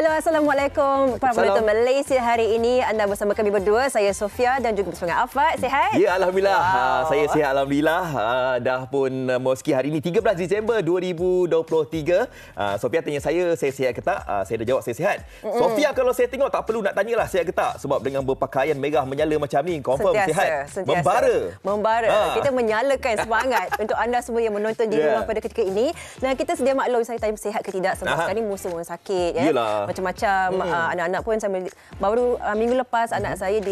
Halo, Assalamualaikum para penonton Malaysia hari ini. Anda bersama kami berdua, saya Sofia dan juga bersama Afad. Sihat? Ya, Alhamdulillah. Saya sihat, Alhamdulillah. Dah pun memasuki hari ini 13 Disember 2023. Sofia tanya saya sihat ke tak? Saya dah jawab saya sihat. Sofia, kalau saya tengok tak perlu nak tanyalah sihat ke tak. Sebab dengan berpakaian merah menyala macam ni, confirm sihat. Membara. Kita menyalakan semangat untuk anda semua yang menonton di rumah pada ketika ini. Dan kita sedia maklum saya tanya sihat ke tidak sebab sekarang ni musim orang sakit. Macam-macam anak-anak pun baru minggu lepas anak saya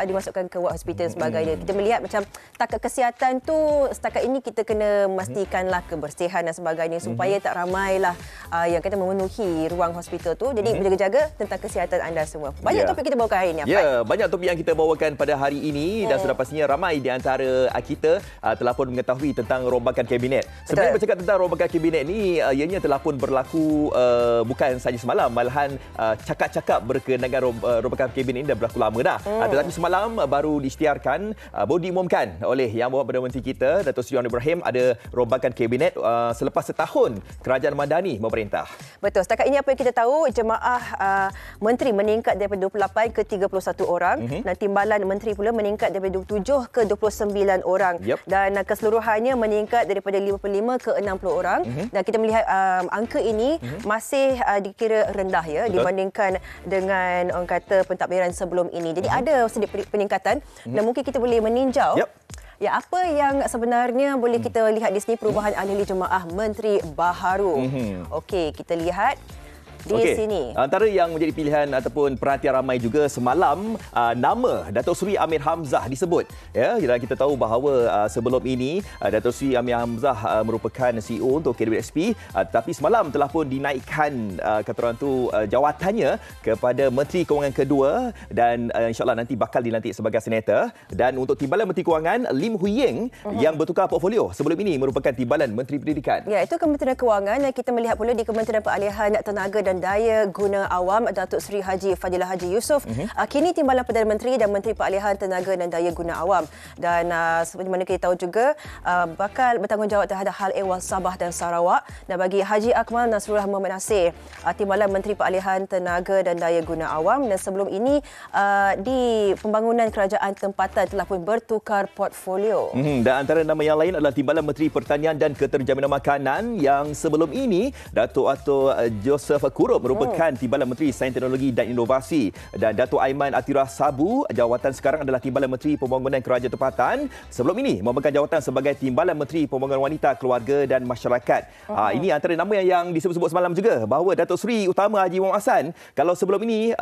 dimasukkan ke ward hospital sebagainya. Kita melihat macam takat kesihatan tu setakat ini kita kena memastikanlah kebersihan dan sebagainya supaya tak ramailah yang kata memenuhi ruang hospital tu. Jadi berjaga-jaga tentang kesihatan anda semua. Banyak topik kita bawakan hari ini. Banyak topik yang kita bawakan pada hari ini dan sudah pastinya ramai di antara kita telah pun mengetahui tentang rombakan kabinet. Sebenarnya bercakap tentang rombakan kabinet ni ianya telah pun berlaku bukan saja semalam, malahan cakap-cakap berkenaan rombakan kabinet ini dah berlaku lama dah. Tetapi semalam baru diisytiharkan, baru diumumkan oleh Yang Berhormat Perdana Menteri kita, Datuk Seri Anwar Ibrahim, ada rombakan kabinet selepas setahun Kerajaan Madani memerintah. Betul. Setakat ini apa yang kita tahu, jemaah menteri meningkat daripada 28 ke 31 orang dan timbalan menteri pula meningkat daripada 27 ke 29 orang. Dan keseluruhannya meningkat daripada 55 ke 60 orang. Dan kita melihat angka ini masih dikira rendah dibandingkan dengan orang kata pentadbiran sebelum ini. Jadi ada sedikit peningkatan dan mungkin kita boleh meninjau ya, apa yang sebenarnya boleh kita lihat di sini perubahan ahli jemaah menteri baharu. Okey, kita lihat di sini. Antara yang menjadi pilihan ataupun perhatian ramai juga semalam, nama Datuk Seri Amir Hamzah disebut. Ya, dan kita tahu bahawa sebelum ini Datuk Seri Amir Hamzah merupakan CEO untuk KWSP, tapi semalam telah pun dinaikkan kata orang tu jawatannya kepada Menteri Kewangan kedua dan insya-Allah nanti bakal dilantik sebagai senator. Dan untuk timbalan Menteri Kewangan, Lim Hui Ying yang bertukar portfolio sebelum ini merupakan timbalan Menteri Pendidikan. Ya, itu Kementerian Kewangan. Dan kita melihat pula di Kementerian Peralihan Tenaga dan Daya Guna Awam, Datuk Seri Haji Fadilah Haji Yusof kini timbalan Perdana Menteri dan Menteri Peralihan Tenaga dan Daya Guna Awam. Dan seperti mana kita tahu juga bakal bertanggungjawab terhadap hal ehwal Sabah dan Sarawak. Dan bagi Haji Akmal Nasrullah Muhammad Nasir, timbalan Menteri Peralihan Tenaga dan Daya Guna Awam. Dan sebelum ini di pembangunan kerajaan tempatan telah pun bertukar portfolio. Dan antara nama yang lain adalah timbalan Menteri Pertanian dan Keterjaminan Makanan yang sebelum ini Datuk Atto Joseph Kurup merupakan timbalan Menteri Sains Teknologi dan Inovasi, dan Datuk Aiman Atirah Sabu jawatan sekarang adalah timbalan Menteri Pembangunan Kerajaan Tempatan. Sebelum ini memegang jawatan sebagai timbalan Menteri Pembangunan Wanita, Keluarga dan Masyarakat. Ini antara nama yang disebut-sebut semalam juga bahawa Datuk Seri Utama Haji Muhammad Hassan kalau sebelum ini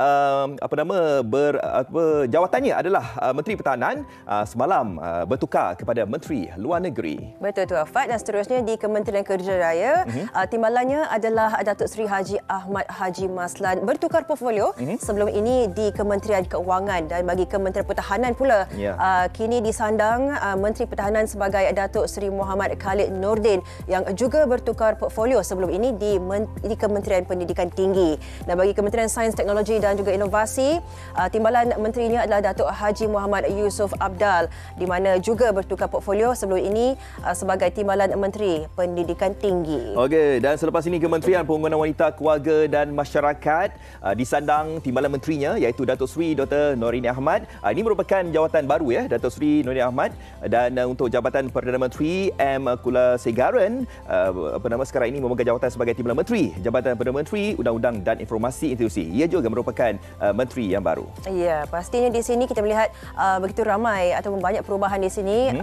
jawatannya adalah Menteri Pertahanan, semalam bertukar kepada Menteri Luar Negeri. Betul tu Afad. Dan seterusnya di Kementerian Kerja Raya, timbalannya adalah Datuk Seri Haji Ahmad Haji Maslan bertukar portfolio. Sebelum ini di Kementerian Keuangan. Dan bagi Kementerian Pertahanan pula kini disandang Menteri Pertahanan sebagai Datuk Seri Muhammad Khalid Nordin yang juga bertukar portfolio sebelum ini di Kementerian Pendidikan Tinggi. Dan bagi Kementerian Sains, Teknologi dan juga Inovasi, timbalan menterinya adalah Datuk Haji Muhammad Yusof Abdal, di mana juga bertukar portfolio sebelum ini sebagai timbalan Menteri Pendidikan Tinggi. Okey, dan selepas ini Kementerian Pembangunan Wanita, Keluarga dan Masyarakat disandang timbalan menterinya iaitu Datuk Seri Dr. Norini Ahmad. Ini merupakan jawatan baru Datuk Seri Norini Ahmad. Dan untuk jabatan Perdana Menteri M. Kulasegaran sekarang ini memegang jawatan sebagai timbalan menteri Jabatan Perdana Menteri Undang-Undang dan Informasi Institusi. Ia juga merupakan menteri yang baru. Ya, pastinya di sini kita melihat begitu ramai ataupun banyak perubahan di sini.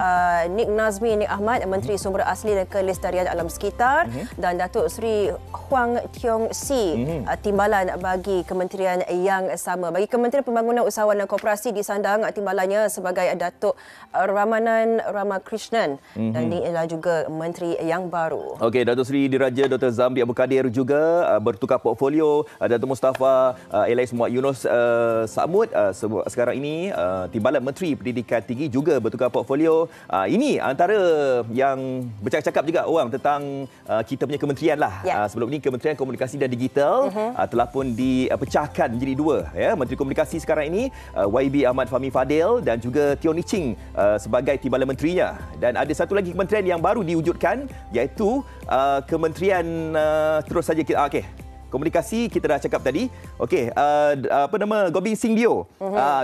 Nik Nazmi Nik Ahmad, Menteri Sumber Asli dan Kelestarian Alam Sekitar, dan Datuk Seri Huang Tiong Si, timbalan bagi kementerian yang sama. Bagi Kementerian Pembangunan Usahawan dan Koperasi disandang timbalannya sebagai Datuk Ramanan Ramakrishnan, dan ini adalah juga menteri yang baru. Okey, Datuk Seri Diraja Dr. Zamri Abu Kadir juga bertukar portfolio. Datuk Mustafa Elais Muhammad Yunus Samud sekarang ini timbalan Menteri Pendidikan Tinggi juga bertukar portfolio. Ini antara yang bercakap-cakap juga orang tentang kita punya kementerian lah. Sebelum ini Kementerian Komunikasi dan Digital telah pun dipecahkan menjadi dua. Menteri Komunikasi sekarang ini YB Ahmad Fahmi Fadil dan juga Teo Ni Ching sebagai timbalan menterinya. Dan ada satu lagi kementerian yang baru diwujudkan iaitu Kementerian terus saja kita komunikasi kita dah cakap tadi. Okey, Gobind Singh Dio,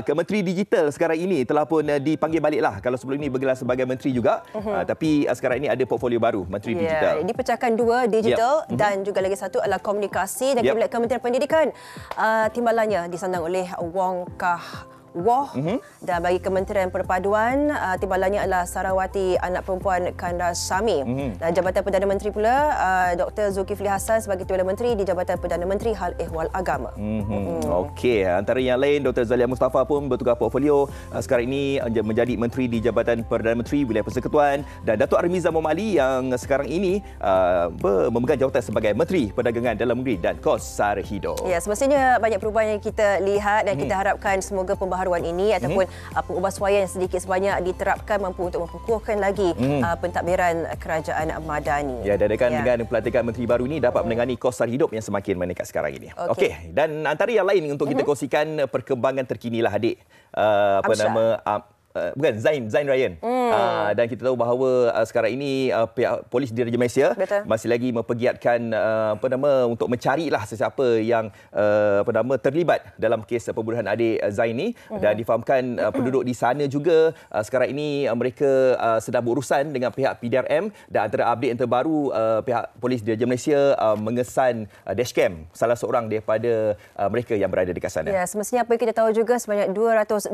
ke Menteri Digital sekarang ini telah pun dipanggil baliklah. Kalau sebelum ini bergelar sebagai menteri juga, tapi sekarang ini ada portfolio baru, Menteri Digital. Dipecahkan dua, digital dan juga lagi satu adalah komunikasi, dan Kementerian Pendidikan timbalannya disandang oleh Wong Kah Wah, dan bagi Kementerian Perpaduan timbalannya adalah Sarawati Anak Perempuan Kandasamy. Dan Jabatan Perdana Menteri pula Dr. Zulkifli Hassan sebagai Timbalan Menteri di Jabatan Perdana Menteri Hal Ehwal Agama. Okey, antara yang lain Dr. Zalia Mustafa pun bertukar portfolio, sekarang ini menjadi Menteri di Jabatan Perdana Menteri Wilayah Persekutuan, dan Datuk Armiza Muhammad Ali yang sekarang ini memegang jawatan sebagai Menteri Perdagangan Dalam Negeri dan Kos Sara Hidup. Ya, semestinya banyak perubahan yang kita lihat dan kita harapkan semoga pembaharuan ini ataupun pengubahsuaian yang sedikit sebanyak diterapkan mampu untuk memperkuatkan lagi pentadbiran kerajaan madani. Ya, dan dengan pelantikan menteri baru ini dapat menangani kos sara hidup yang semakin meningkat sekarang ini. Okey, dan antara yang lain untuk kita kongsikan perkembangan terkini lah adik. Bukan Zain Ryan. Dan kita tahu bahawa sekarang ini pihak polis Diraja Malaysia masih lagi mempergiatkan untuk mencarilah sesiapa yang terlibat dalam kes pembunuhan adik Zain ni, dan difahamkan penduduk di sana juga sekarang ini mereka sedang berurusan dengan pihak PDRM, dan antara update yang terbaru pihak polis Diraja Malaysia mengesan dashcam salah seorang daripada mereka yang berada di sana. Ya, semestinya apa yang kita tahu juga sebanyak 228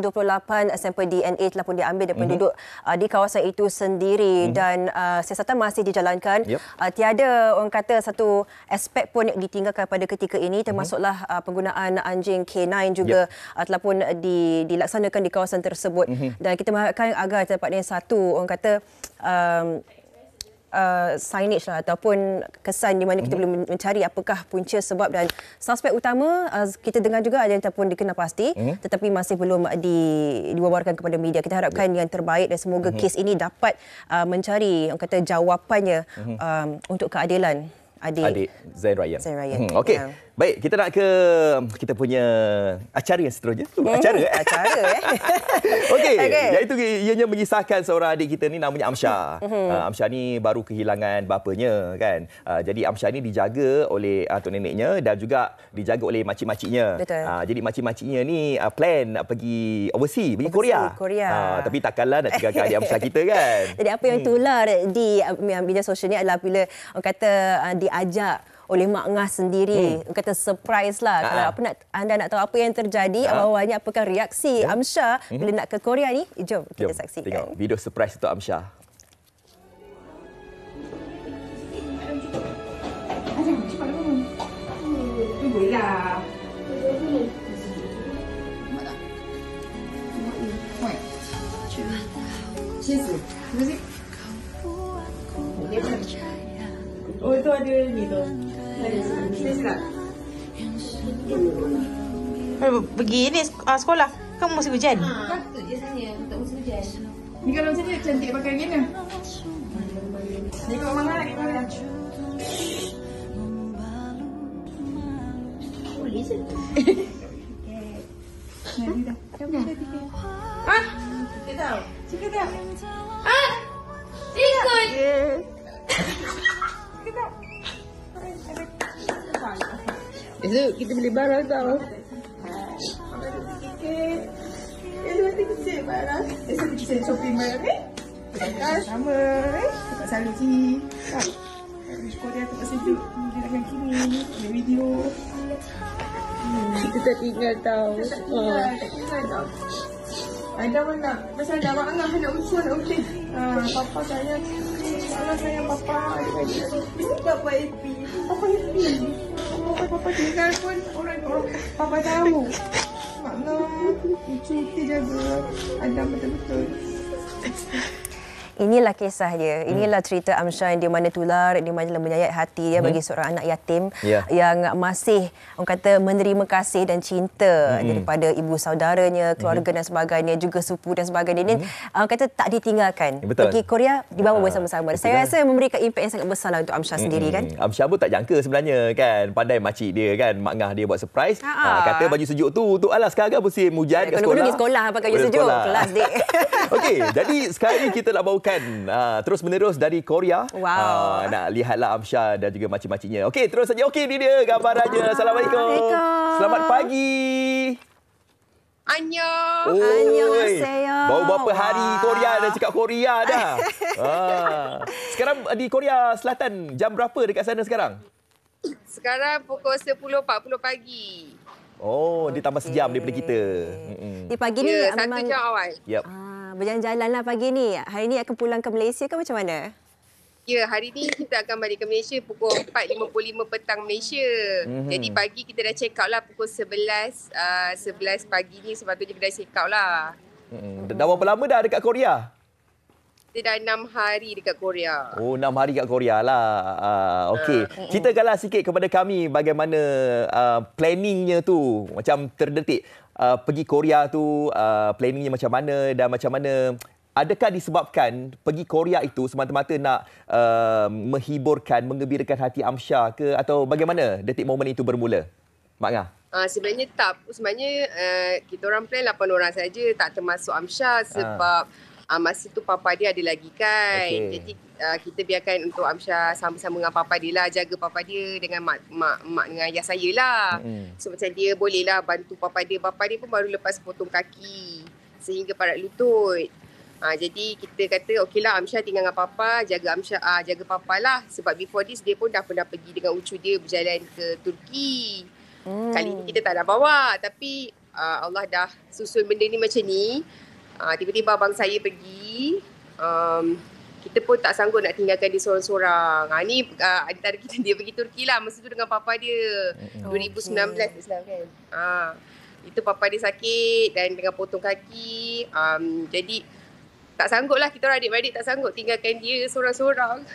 sampel DNA telah pun diambil dari penduduk di kawasan itu sendiri, dan siasatan masih dijalankan. Tiada orang kata satu aspek pun ditinggalkan pada ketika ini, termasuklah penggunaan anjing K9 juga telah pun dilaksanakan di kawasan tersebut, dan kita mengharapkan agar dapatnya satu orang kata signage lah ataupun kesan di mana kita boleh mencari apakah punca sebab, dan suspek utama kita dengar juga ada yang pun dikenal pasti tetapi masih belum diwawarkan kepada media. Kita harapkan yang terbaik dan semoga kes ini dapat mencari orang kata jawapannya untuk keadilan adik Zain Ryan. Okey. Baik, kita nak ke kita punya acara yang seterusnya. Acara Okey, iaitu ianya mengisahkan seorang adik kita ni namanya Amsyah. Amsyah ni baru kehilangan bapanya kan. Jadi Amsyah ni dijaga oleh atuk neneknya dan juga dijaga oleh makcik-makciknya. Jadi makcik-makciknya ni plan nak pergi overseas, pergi Korea. Tapi takkanlah nak tinggalkan adik Amsyah kita kan. Jadi apa yang tular di media sosial ni adalah bila orang kata diajak oleh Mak Ngah sendiri, kata surprise lah. Kalau anda nak tahu apa yang terjadi, awalnya apakah reaksi Amsyah bila nak ke Korea ni, jom kita saksikan. Tengok video surprise untuk Amsyah. Cepat bangun. Tunggulah. Oh, itu ada ni tu. Pergi ni sekolah. Kamu musim hujan. Patut je sana untuk musim hujan. Ni kalau macam ni cantik pakai gini. Ni kau mana lagi mana? Boleh je. Nah, dah. Ah? Kita tahu. Kita tahu. Ah? Ikut. Esok kita beli barang tau. Esok kita beli barang. Esok kita beli shopping barang ni. Sama. Tempat Saluji. Korea tempat sejuk. Dia dengan kini. Ada video. Kita tak tinggal tau. Tak tinggal tau. Ada mana? Pasal dah Mak Ngah nak usul nak usul. Papa sayang. Allah sayang Papa. Ini Papa happy. Papa happy. Papa tinggal pun orang Papa tahu. Mak Ngah cuti jaga Adam betul-betul. Inilah kisah dia. Inilah cerita Amsyah di mana tular, di mana menyayat hati dia bagi seorang anak yatim yang masih orang kata menerima kasih dan cinta daripada ibu saudaranya, keluarga dan sebagainya, juga sepupu dan sebagainya. Ini orang kata tak ditinggalkan. Pergi Korea dibawa bersama-sama. Saya rasa memberikan impak yang sangat besar untuk Amsyah sendiri kan. Amsyah pun tak jangka sebenarnya kan. Pandai makcik dia kan, Mak Ngah dia buat surprise. Kata baju sejuk tu untuk alah sekarang musim hujan kat sekolah. Pergi sekolah pakai baju sejuk. Kelas dik. Okey, jadi sekarang ni kita nak bawa pasukan terus menerus dari Korea. Wow. Nak lihatlah Amsyah dan juga makcik-makciknya. Okey, terus saja. Okey, ni dia gambarannya. Assalamualaikum. Selamat pagi. Annyeong. Annyeonghaseyo. Baru berapa hari Korea dah cakap Korea dah. Sekarang di Korea Selatan jam berapa dekat sana sekarang? Sekarang pukul 10.40 pagi. Oh, dia tambah sejam daripada kita. Di pagi ni Ya, 1 memang jam awal. Yep. berjalan-jalan lah pagi ni. Hari ni akan pulang ke Malaysia ke macam mana? Ya, hari ni kita akan balik ke Malaysia pukul 4.55 petang Malaysia. Jadi pagi kita dah check out lah pukul 11 pagi ni, sepatutnya kita dah check out lah. Dah berapa lama dah dekat Korea? Kita dah 6 hari dekat Korea. Oh, 6 hari kat Korea lah. Okey. Ceritakanlah sikit kepada kami bagaimana planningnya tu. Macam terdetik. Pergi Korea tu, planningnya macam mana dan macam mana. Adakah disebabkan pergi Korea itu semata-mata nak menghiburkan, menggembirakan hati Amsyah ke? Atau bagaimana detik momen itu bermula? Mak Ngah? Sebenarnya tak. Sebenarnya kita orang plan 8 orang saja, tak termasuk Amsyah sebab masa tu papa dia ada lagi kan. Okay. Jadi kita biarkan untuk Amsyah sama-sama dengan papa dia lah, jaga papa dia dengan mak dengan ayah saya lah. So macam dia bolehlah bantu papa dia. Papa dia pun baru lepas potong kaki sehingga parat lutut. Jadi kita kata okeylah Amsyah tinggal dengan papa, jaga papa lah. Sebab before this dia pun dah pernah pergi dengan ucu dia berjalan ke Turki. Kali ni kita tak nak bawa, tapi Allah dah susun benda ni macam ni. Tiba-tiba abang saya pergi, kita pun tak sanggup nak tinggalkan dia seorang-seorang. Ni antara kita dia pergi Turki lah, masa tu dengan papa dia. 2019 Islam kan. Itu papa dia sakit dan dengan potong kaki. Jadi tak sanggup lah, kita orang adik-beradik tak sanggup tinggalkan dia seorang-seorang.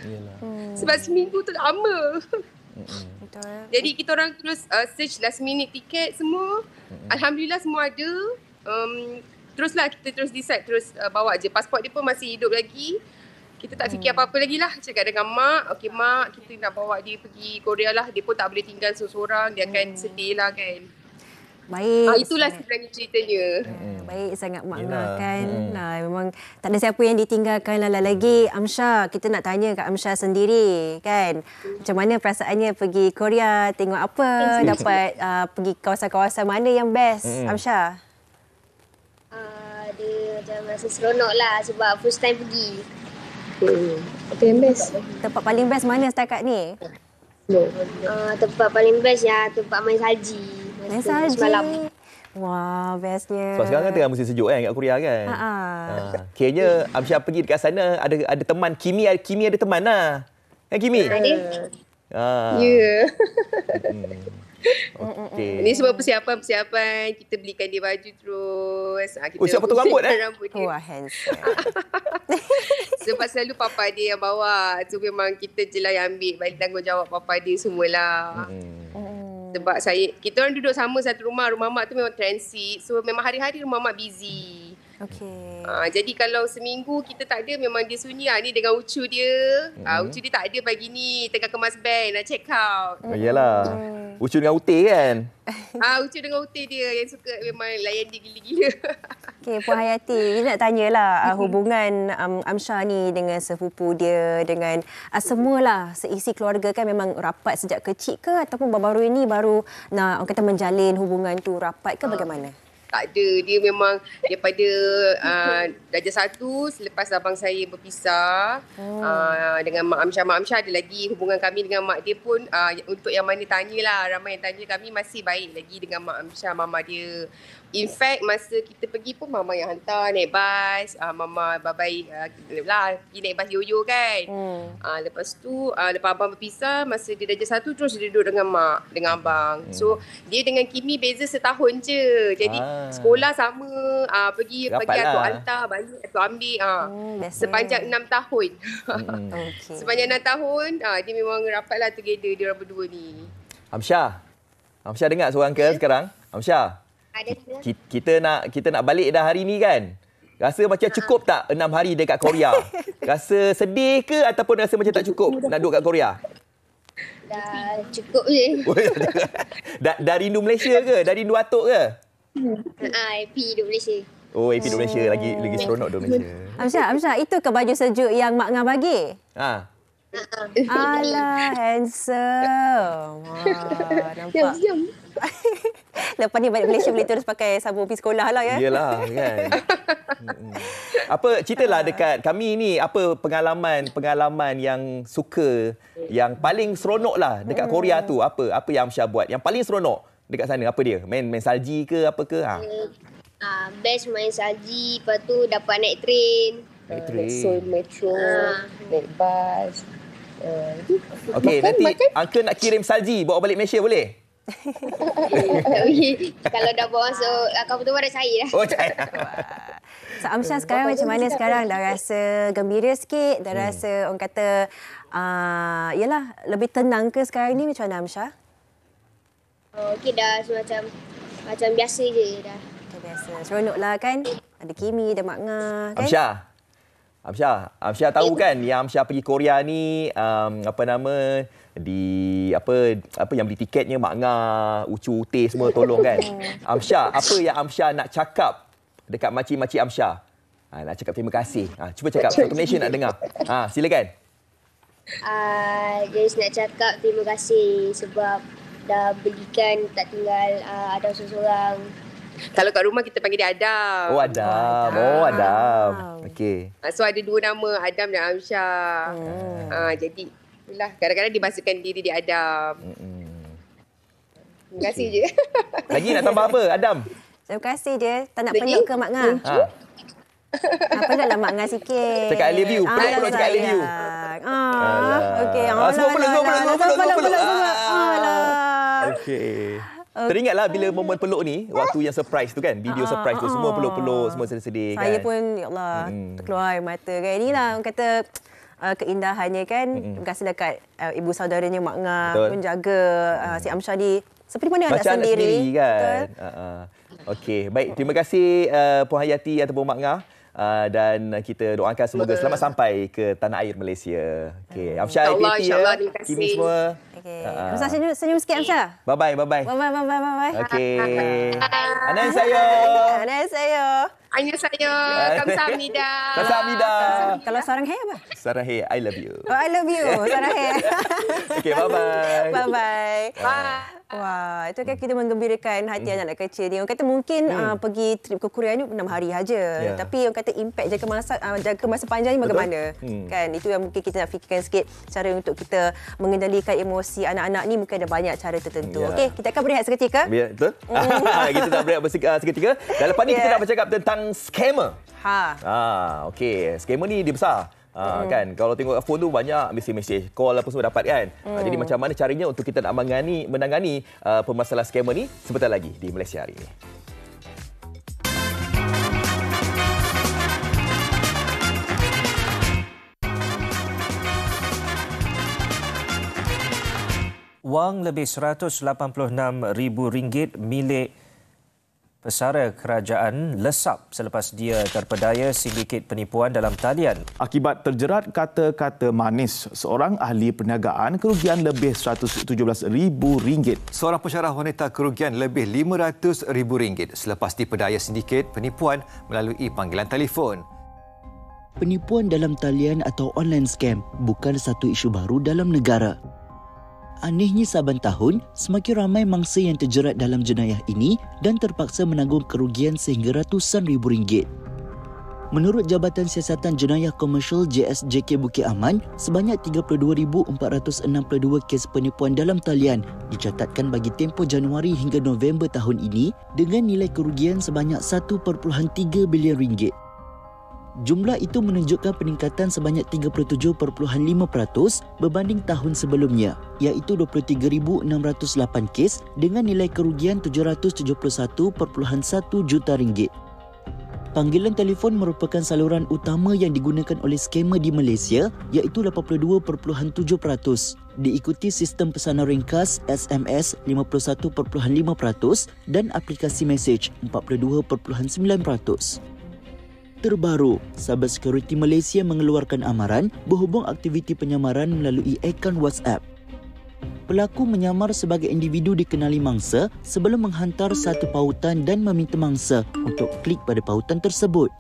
Sebab seminggu tu lama. Jadi kita orang terus search last minute tiket semua. Alhamdulillah semua ada. Teruslah kita terus decide terus bawa je. Pasport dia pun masih hidup lagi. Kita tak fikir apa-apa lagi lah. Cakap dengan mak, okey mak, kita nak bawa dia pergi Korea lah. Dia pun tak boleh tinggal seorang-seorang. Dia akan sedih lah kan. Baik. Itulah sebenarnya ceritanya. Baik sangat Mak Ngah kan. Memang tak ada siapa yang ditinggalkan lah. Lagi Amsyah, kita nak tanya kat Amsyah sendiri kan. Macam mana perasaannya pergi Korea, tengok apa, dapat pergi kawasan-kawasan mana yang best Amsyah? Dia macam rasa seronok lah sebab first time pergi. Apa yang best? Tempat paling best mana setakat ni? Tempat paling best ya tempat main salji. Main salji. Semalam. Wah, bestnya. Sebab sekarang kan tengah musim sejuk kan kat Korea kan. Kiranya Amsyah pergi dekat sana ada teman. Kimi ada teman lah. Kan Kimi? Ada. Ya. Okey. Ini semua persiapan. Kita belikan dia baju terus. Kita siap potong rambut rambut dia. Wah, handsome. Sebab selalu papa dia yang bawa. So memang kita je lah yang ambil balik tanggungjawab papa dia semualah. Sebab kita orang duduk sama satu rumah. Rumah mak tu memang transit. So memang hari-hari rumah mak busy. Okey. Jadi kalau seminggu kita tak ada, memang dia sunyi. Ni dengan ucu dia. Ucu dia tak ada pagi ni. Tengah kemas bank nak check out. Iyalah. Ucu dengan Uti kan? Ucu dengan Uti dia yang suka memang layan dia gila-gila. Okey, Puan Hayati, kita nak tanyalah hubungan Amsyah ni dengan sepupu dia, dengan semualah seisi keluarga kan memang rapat sejak kecil ke ataupun baru-baru ini baru nak orang kata menjalin hubungan tu rapat ke bagaimana? Tak ada. Dia memang daripada darjah 1 selepas abang saya berpisah dengan Mak Amsyah. Mak Amsyah ada lagi hubungan kami dengan mak dia pun untuk yang mana tanyalah. Ramai yang tanya kami masih baik lagi dengan Mak Amsyah, mama dia. In fact, masa kita pergi pun mama yang hantar naik bas. Mama babai lah pergi naik bas yoyo kan. Lepas tu, lepas abang berpisah, masa dia darjah 1 terus dia duduk dengan mak, dengan abang. So, dia dengan Kimi beza setahun je. Jadi, sekolah sama. Pergi atuk hantar, balik atuk ambil. Sepanjang 6 tahun. Okay. Sepanjang 6 tahun, dia memang rapatlah together dia orang berdua ni. Amsyah dengar seorang ke sekarang? Amsyah. Kita nak balik dah hari ni kan? Rasa macam cukup tak 6 hari dekat Korea? Rasa sedih ke ataupun rasa macam tak cukup nak duduk kat Korea? Dah cukup je. Dah rindu Malaysia ke? Dah rindu atuk ke? Happy duduk Malaysia. Oh, AP duduk Malaysia. Lagi seronok duduk Malaysia. Amsyah, itu ke baju sejuk yang Mak Ngah bagi? Alah, handsome. Nampak. Lepas ni balik Malaysia boleh terus pakai sabun pergi sekolah lah ya. Yelah kan. Apa ceritalah dekat kami ni, apa pengalaman yang suka, yang paling seronok lah dekat Korea tu, apa yang Amsyah buat yang paling seronok dekat sana? Apa dia? Main salji ke apa ke? Best main salji, lepas tu dapat naik train. Naik Seoul Metro, naik bas. Okey, nanti Uncle nak kirim salji bawa balik Malaysia boleh? Kalau dah bawa masuk kapal tu dah cair dah. Oh, cair. So Amsyah sekarang macam mana sekarang? Dah rasa gembira sikit? Dah rasa orang kata yalah, lebih tenang ke sekarang ni? Macam mana Amsyah? Okey, dah macam biasa je dah. Macam biasa. Seronok lah kan? Ada Kimi, ada Mak Ngah kan? Amsyah tahu kan yang Amsyah pergi Korea ni apa yang beli tiketnya Mak Ngah, Ucu Uteh semua tolong kan. Amsyah, apa yang Amsyah nak cakap dekat makcik-makcik Amsyah? Nak cakap terima kasih. Cuba cakap, satu Malaysia nak dengar. Silakan. Just nak cakap terima kasih sebab dah belikan tak tinggal ada seorang. Kalau kat rumah kita panggil dia Adam. Oh, Adam. Okey. So ada 2 nama, Adam dan Amsyah. Jadi itulah, kadang-kadang dibahaskan diri dia Adam. Terima kasih je. Lagi nak tambah apa, Adam? Terima kasih je. Tak nak peluk ke Mak Ngah? Peluklah Mak Ngah sikit. Cakap I love you. Peluk cakap I love you. Okey. Semua peluk. Alah. Okey. Teringatlah bila momen peluk ni, waktu yang surprise tu kan, video surprise tu, semua peluk-peluk, semua sedih-sedih kan. Saya pun, ya Allah, terkeluar air mata kan. Inilah orang kata keindahannya kan. Terima kasih dekat ibu saudaranya Mak Ngah menjaga si Amsyah ni seperti mana anak sendiri kan. Okey, baik, terima kasih Puan Hayati ataupun Mak Ngah. Dan kita doakan semoga selamat sampai ke tanah air Malaysia. Okey, Amsyah hati-hati ya. Kimi semua. Okey. Amsyah senyum sikit Amsyah. Bye-bye. Bye. Okey. Annyeonghaseyo. Annyeonghaseyo. Kamsahamnida. Kalau sarang hair apa? Sarang hair, I love you. Oh, I love you. Sarang hair. Okey, bye-bye. Bye. Wah, itu kan kita menggembirakan hati anak-anak kecil ni. Orang kata mungkin pergi trip ke Korea ni 6 hari saja. Tapi orang kata impact jangka masa panjang ni bagaimana? Kan itu yang mungkin kita nak fikirkan sikit cara untuk kita mengendalikan emosi anak-anak ni, mungkin ada banyak cara tertentu. Okey, kita akan berehat seketika. Betul? Kita nak berehat seketika. Dan lepas ni kita nak bercakap tentang scammer. Okey, scammer ni dia besar. Kan, kalau tengok phone tu banyak mesej-mesej, call apa semua dapat kan. Jadi macam mana caranya untuk kita nak menangani permasalahan scammer ni sebentar lagi di Malaysia hari ini. Wang lebih RM186,000 milik pesara kerajaan lesap selepas dia terpedaya sindiket penipuan dalam talian. Akibat terjerat kata-kata manis, seorang ahli perniagaan kerugian lebih RM117,000. Seorang pensyarah wanita kerugian lebih RM500,000 selepas dipedaya sindiket penipuan melalui panggilan telefon. Penipuan dalam talian atau online scam bukan satu isu baru dalam negara. Anehnya saban tahun, semakin ramai mangsa yang terjerat dalam jenayah ini dan terpaksa menanggung kerugian sehingga ratusan ribu ringgit. Menurut Jabatan Siasatan Jenayah Komersial JSJK Bukit Aman, sebanyak 32,462 kes penipuan dalam talian dicatatkan bagi tempoh Januari hingga November tahun ini dengan nilai kerugian sebanyak 1.3 bilion ringgit. Jumlah itu menunjukkan peningkatan sebanyak 37.5% berbanding tahun sebelumnya, iaitu 23,608 kes dengan nilai kerugian 771.1 juta ringgit. Panggilan telefon merupakan saluran utama yang digunakan oleh skamer di Malaysia, iaitu 82.7%, diikuti sistem pesanan ringkas SMS 51.5% dan aplikasi mesej 42.9%. Terbaru, Cyber Security Malaysia mengeluarkan amaran berhubung aktiviti penyamaran melalui akaun WhatsApp. Pelaku menyamar sebagai individu dikenali mangsa sebelum menghantar satu pautan dan meminta mangsa untuk klik pada pautan tersebut.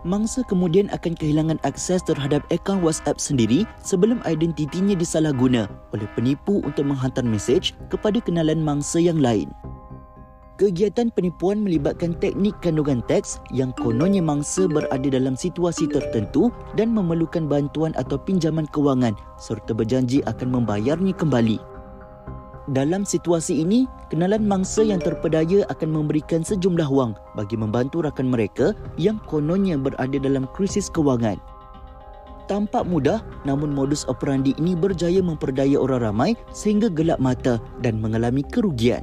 Mangsa kemudian akan kehilangan akses terhadap akaun WhatsApp sendiri sebelum identitinya disalahguna oleh penipu untuk menghantar mesej kepada kenalan mangsa yang lain. Kegiatan penipuan melibatkan teknik kandungan teks yang kononnya mangsa berada dalam situasi tertentu dan memerlukan bantuan atau pinjaman kewangan serta berjanji akan membayarnya kembali. Dalam situasi ini, kenalan mangsa yang terpedaya akan memberikan sejumlah wang bagi membantu rakan mereka yang kononnya berada dalam krisis kewangan. Tampak mudah, namun modus operandi ini berjaya memperdaya orang ramai sehingga gelap mata dan mengalami kerugian.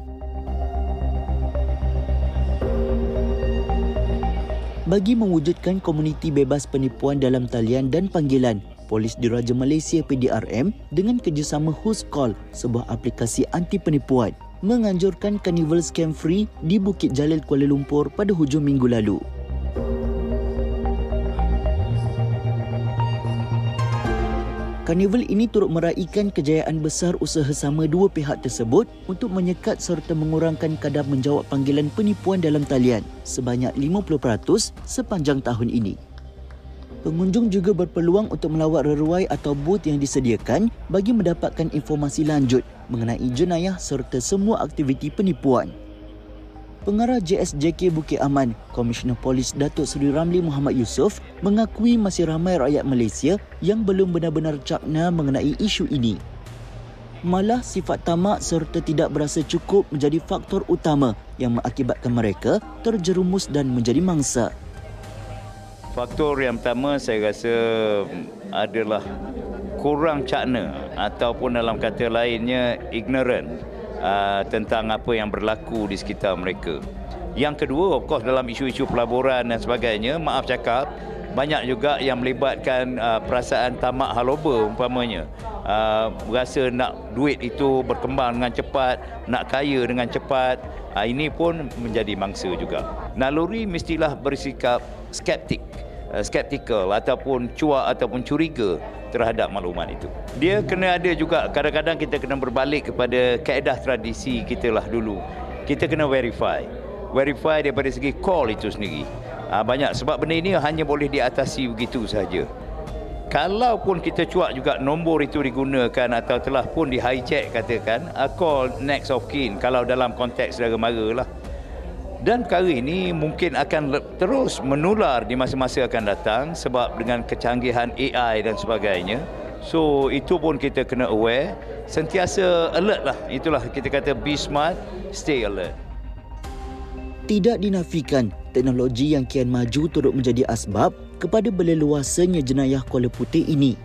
Bagi mewujudkan komuniti bebas penipuan dalam talian dan panggilan, Polis Diraja Malaysia PDRM dengan kerjasama Whoscall, sebuah aplikasi anti penipuan, menganjurkan Carnival Scam Free di Bukit Jalil, Kuala Lumpur pada hujung minggu lalu. Karnival ini turut meraihkan kejayaan besar usaha sama dua pihak tersebut untuk menyekat serta mengurangkan kadar menjawab panggilan penipuan dalam talian sebanyak 50% sepanjang tahun ini. Pengunjung juga berpeluang untuk melawat reruai atau booth yang disediakan bagi mendapatkan informasi lanjut mengenai jenayah serta semua aktiviti penipuan. Pengarah JSJK Bukit Aman, Komisioner Polis Datuk Seri Ramli Muhammad Yusof mengakui masih ramai rakyat Malaysia yang belum benar-benar cakna mengenai isu ini. Malah sifat tamak serta tidak berasa cukup menjadi faktor utama yang mengakibatkan mereka terjerumus dan menjadi mangsa. Faktor yang pertama saya rasa adalah kurang cakna ataupun dalam kata lainnya ignorant tentang apa yang berlaku di sekitar mereka. Yang kedua, of course, dalam isu-isu pelaburan dan sebagainya, maaf cakap, banyak juga yang melibatkan perasaan tamak haloba umpamanya. Berasa nak duit itu berkembang dengan cepat, nak kaya dengan cepat. Ini pun menjadi mangsa juga. Naluri mestilah bersikap skeptikal ataupun cuak ataupun curiga terhadap maklumat itu. Dia kena ada juga, kadang-kadang kita kena berbalik kepada kaedah tradisi kita lah dulu. Kita kena verify daripada segi call itu sendiri. Banyak sebab benda ini hanya boleh diatasi begitu saja. Kalaupun kita cuak juga nombor itu digunakan atau telah pun di hijack katakan, call next of kin kalau dalam konteks saudara mara lah. Dan perkara ini mungkin akan terus menular di masa-masa akan datang sebab dengan kecanggihan AI dan sebagainya. So itu pun kita kena aware, sentiasa alert lah. Itulah kita kata be smart, stay alert. Tidak dinafikan, teknologi yang kian maju turut menjadi asbab kepada berleluasanya jenayah Kuala Putih ini.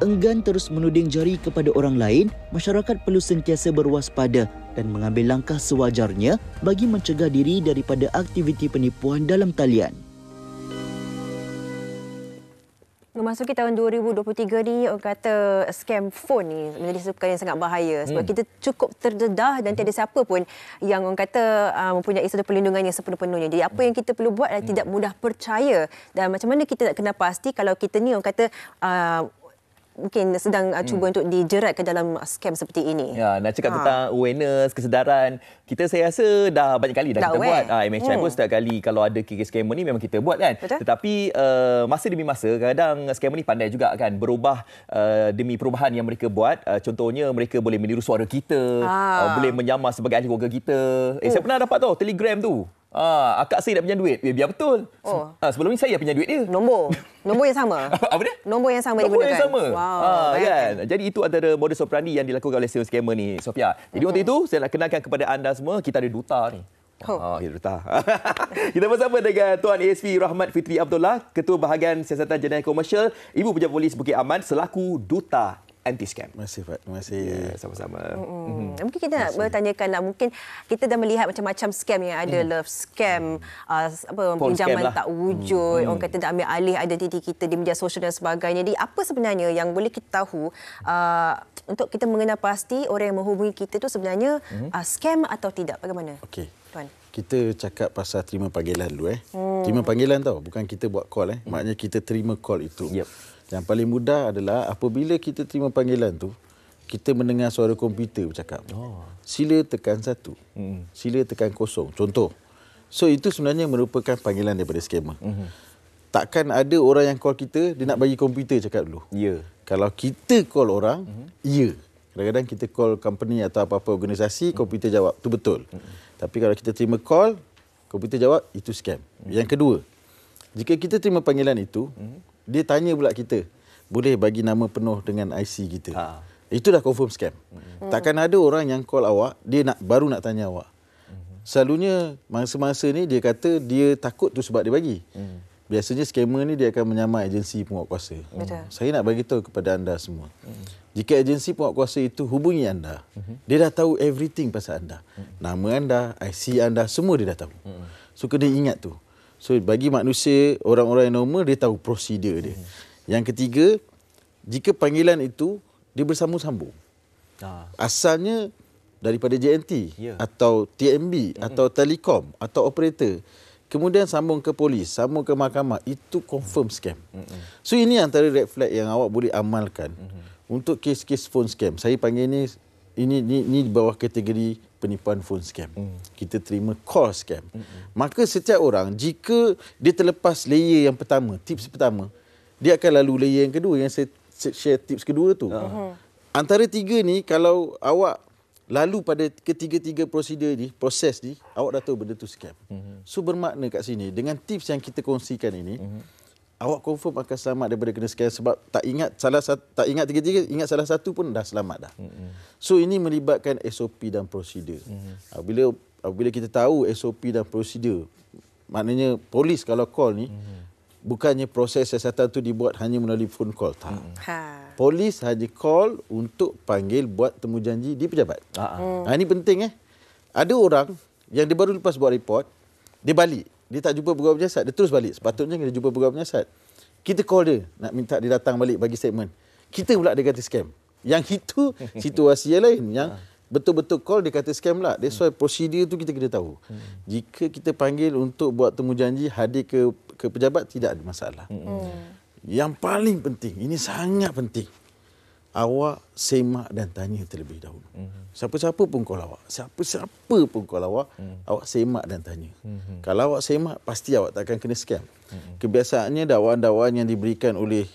Enggan terus menuding jari kepada orang lain, masyarakat perlu sentiasa berwaspada dan mengambil langkah sewajarnya bagi mencegah diri daripada aktiviti penipuan dalam talian. Memasuki tahun 2023 ni, orang kata scam phone ni menjadi perkara yang sangat bahaya sebab kita cukup terdedah dan tiada siapa pun yang orang kata mempunyai satu perlindungan yang sepenuh-penuhnya. Jadi apa yang kita perlu buat adalah tidak mudah percaya, dan macam mana kita nak kena pasti kalau kita ni orang kata mungkin sedang cuba untuk dijerat ke dalam scam seperti ini. Ya, nak cakap tentang awareness, kesedaran, saya rasa dah banyak kali dah kita buat. MHI pun setiap kali kalau ada kes scammer ni memang kita buat kan. Betul? Tetapi masa demi masa, kadang scammer ni pandai juga kan berubah demi perubahan yang mereka buat. Contohnya mereka boleh meniru suara kita, boleh menyamar sebagai ahli keluarga kita. Saya pernah dapat tahu Telegram tu. Akak saya nak pinjam duit. Biar betul. Sebelum ni saya pinjam duit dia. Nombor yang sama. Apa dia? Nombor yang sama Nombor digunakan. yang sama. Wow. Kan? Jadi itu antara modus operandi yang dilakukan oleh scammer ni, Sofia. Jadi untuk itu saya nak kenalkan kepada anda semua, kita ada duta ni. Duta. Kita bersama dengan Tuan ASP Rahmat Fitri Abdullah, Ketua Bahagian Siasatan Jenayah Komersial, Ibu Pejabat Polis Bukit Aman selaku Duta Anti-Scam. Terima kasih, Pak. Terima kasih. Ya, sama-sama. Mungkin kita nak bertanyakanlah, mungkin kita dah melihat macam-macam scam yang ada, love scam, pinjaman tak wujud, orang kata nak ambil alih identiti kita di media sosial dan sebagainya. Jadi apa sebenarnya yang boleh kita tahu untuk kita mengenal pasti orang yang menghubungi kita tu sebenarnya scam atau tidak? Bagaimana? Okey. Tuan. Kita cakap pasal terima panggilan dulu. Terima panggilan tau, bukan kita buat call. Maknanya kita terima call itu. Yang paling mudah adalah apabila kita terima panggilan tu, kita mendengar suara komputer bercakap. Sila tekan 1. Sila tekan 0. Contoh. So itu sebenarnya merupakan panggilan daripada skamer. Takkan ada orang yang call kita, dia nak bagi komputer cakap dulu. Ya. Kalau kita call orang, ya. Kadang-kadang kita call company atau apa-apa organisasi, komputer jawab. Itu betul. Tapi kalau kita terima call, komputer jawab, itu scam. Yang kedua, jika kita terima panggilan itu, dia tanya pula kita, boleh bagi nama penuh dengan IC kita. Itu dah confirm scam. Takkan ada orang yang call awak, dia baru nak tanya awak. Selalunya masa-masa ni dia kata dia takut tu sebab dia bagi. Biasanya skamer ni dia akan menyamar agensi penguatkuasa. Saya nak bagi tahu kepada anda semua. Jika agensi penguatkuasa itu hubungi anda, dia dah tahu everything pasal anda. Nama anda, IC anda, semua dia dah tahu. So kena ingat tu. So bagi manusia, orang-orang yang normal, dia tahu prosedur dia. Yang ketiga, jika panggilan itu dia bersambung-sambung. Asalnya daripada JNT atau TMB atau Telekom atau operator. Kemudian sambung ke polis, sambung ke mahkamah, itu confirm scam. So ini antara red flag yang awak boleh amalkan untuk kes-kes phone scam. Saya panggil ini di bawah kategori penipuan phone scam. Kita terima call scam. Maka setiap orang, jika dia terlepas layer yang pertama, tips pertama, dia akan lalu layer yang kedua, yang saya share tips kedua tu. Antara tiga ni, kalau awak lalu pada ketiga-tiga prosedur ni, proses ni, awak dah tahu benda tu scam. So bermakna kat sini, dengan tips yang kita kongsikan ini, awak confirm akan selamat daripada kena scam sebab tak ingat tiga-tiga, ingat salah satu pun dah selamat dah. So ini melibatkan SOP dan prosedur. Apabila kita tahu SOP dan prosedur, maknanya polis kalau call ni, bukannya proses siasatan tu dibuat hanya melalui phone call. Tak. Polis hanya call untuk panggil buat temu janji di pejabat. Ini penting. Ada orang yang dia baru lepas buat report, dia balik. Dia tak jumpa pegawai penyiasat, dia terus balik. Sepatutnya dia jumpa pegawai penyiasat. Kita call dia, nak minta dia datang balik bagi statement. Kita pula dia kata scam. Yang itu situasi yang lain. Yang betul-betul call dia kata scam lah. That's why prosedur tu kita kena tahu. Jika kita panggil untuk buat temu janji, hadir ke pejabat, tidak ada masalah. Yang paling penting, ini sangat penting, awak semak dan tanya terlebih dahulu. Siapa-siapa pun call awak, siapa-siapa pun call awak, awak semak dan tanya. Kalau awak semak, pasti awak takkan kena scam. Kebiasaannya dakwaan-dakwaan yang diberikan oleh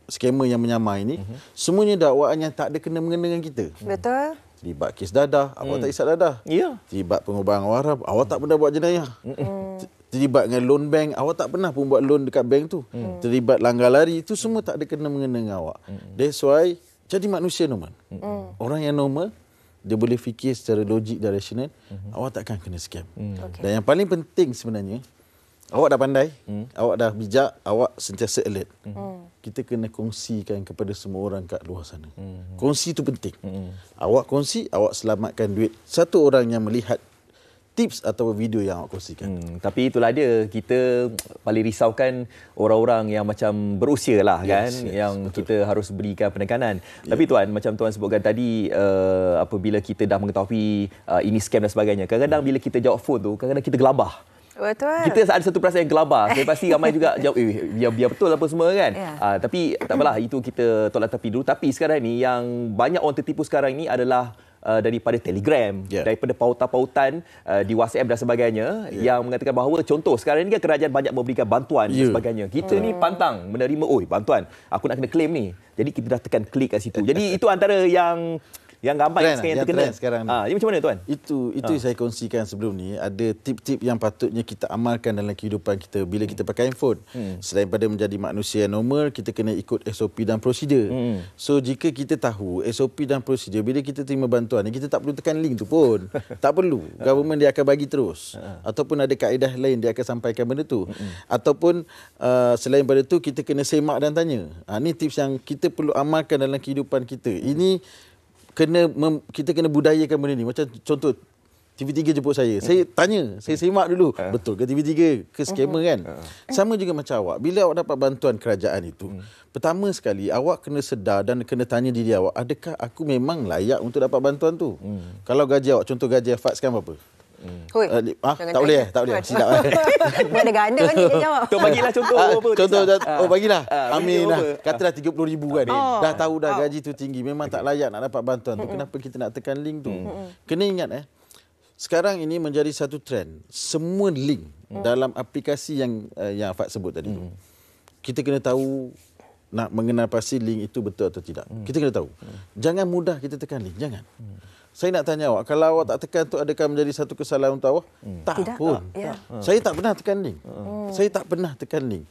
skamer yang menyamar ini, semuanya dakwaan yang tak ada kena-mengena dengan kita. Betul. Terlibat kes dadah, awak tak isap dadah. Terlibat pengubahan warak, awak tak pernah buat jenayah. Terlibat dengan loan bank, awak tak pernah pun buat loan dekat bank tu. Terlibat langgar lari, itu semua tak ada kena-mengena dengan awak. That's why, jadi manusia normal. Orang yang normal, dia boleh fikir secara logik dan rasional, awak takkan kena scam. Dan yang paling penting sebenarnya, awak dah pandai, awak dah bijak, awak sentiasa alert. Kita kena kongsikan kepada semua orang kat luar sana. Kongsi tu penting. Awak kongsi, awak selamatkan duit satu orang yang melihat tips atau video yang awak kongsikan. Tapi itulah dia, kita paling risaukan orang-orang yang macam berusia lah kan, yang betul. Kita harus berikan penekanan. Tapi Tuan, macam Tuan sebutkan tadi, apabila kita dah mengetahui ini scam dan sebagainya, kadang-kadang bila kita jawab phone tu, kadang-kadang kita gelabah. Betul. Kita ada satu perasaan yang gelabah. Saya pasti ramai juga jawab, biar betul apa semua kan. Tapi tak apalah, itu kita tolak tepi dulu. Tapi sekarang ni, yang banyak orang tertipu sekarang ni adalah daripada Telegram, daripada pautan-pautan di WhatsApp dan sebagainya, yang mengatakan bahawa contoh sekarang ni kan kerajaan banyak memberikan bantuan dan sebagainya. Kita ni pantang menerima, bantuan, aku nak kena claim ni. Jadi kita dah tekan klik kat situ. Jadi itu antara yang ramai yang terkena sekarang ni. Ini macam mana Tuan? Itu saya kongsikan sebelum ni, ada tip-tip yang patutnya kita amalkan dalam kehidupan kita bila kita pakai handphone. Selain pada menjadi manusia yang normal, kita kena ikut SOP dan prosedur. So jika kita tahu SOP dan prosedur, bila kita terima bantuan ni, kita tak perlu tekan link tu pun. Tak perlu. Government dia akan bagi terus. Ataupun ada kaedah lain dia akan sampaikan benda tu. Ataupun selain pada tu, kita kena semak dan tanya. Ni tips yang kita perlu amalkan dalam kehidupan kita. Ini kita kena budayakan benda ni. Macam contoh, TV3 jemput saya. Saya tanya, saya semak dulu. Betul ke TV3 ke skamer kan? Sama juga macam awak. Bila awak dapat bantuan kerajaan itu, pertama sekali awak kena sedar dan kena tanya diri awak, adakah aku memang layak untuk dapat bantuan tu? Kalau gaji awak, contoh gaji Faz sekarang berapa? Hui. Tak boleh tak boleh. Silap. Ada ganda ni dia jawab. Tok bagilah contoh apa? Contoh bagilah. Aminah katalah 30,000 kan. Dah tahu dah gaji tu tinggi, memang tak layak nak dapat bantuan tu. Kenapa kita nak tekan link tu? Kena ingat sekarang ini menjadi satu trend. Semua link dalam aplikasi yang Fad sebut tadi tu. Kita kena tahu nak mengenal pasti link itu betul atau tidak. Kita kena tahu. Jangan mudah kita tekan link, jangan. Saya nak tanya awak, kalau awak tak tekan tu adakah menjadi satu kesalahan untuk awak? Tak pun. Saya tak pernah tekan link. Saya tak pernah tekan link.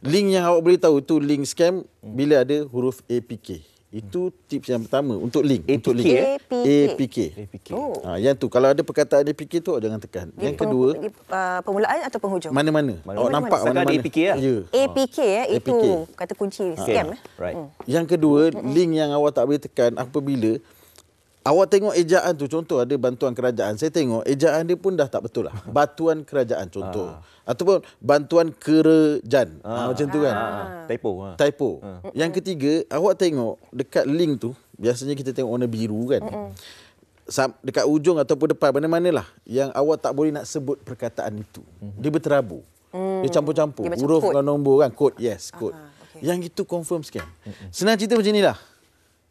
Link yang awak boleh tahu tu link scam bila ada huruf APK. Itu tips yang pertama untuk link. APK, untuk link. APK. Yang tu kalau ada perkataan APK tu awak jangan tekan. Yang kedua, permulaan atau penghujung? Mana-mana. Awak nampak mana-mana. mana-mana. APK lah. Ya. APK itu kata kunci scam. Right. Yang kedua, link yang awak tak boleh tekan apabila awak tengok ejaan tu. Contoh ada bantuan kerajaan. Saya tengok ejaan dia pun dah tak betul lah. Bantuan kerajaan contoh. Ataupun bantuan kerajaan. Macam tu kan. Typo. Yang ketiga, awak tengok dekat link tu, biasanya kita tengok warna biru kan. Dekat ujung ataupun depan, mana-manalah yang awak tak boleh nak sebut perkataan itu. Dia berterabur. Dia campur-campur. Huruf dengan nombor kan. Kod, yes, kod. Yang itu confirm scam. Senang cerita macam inilah.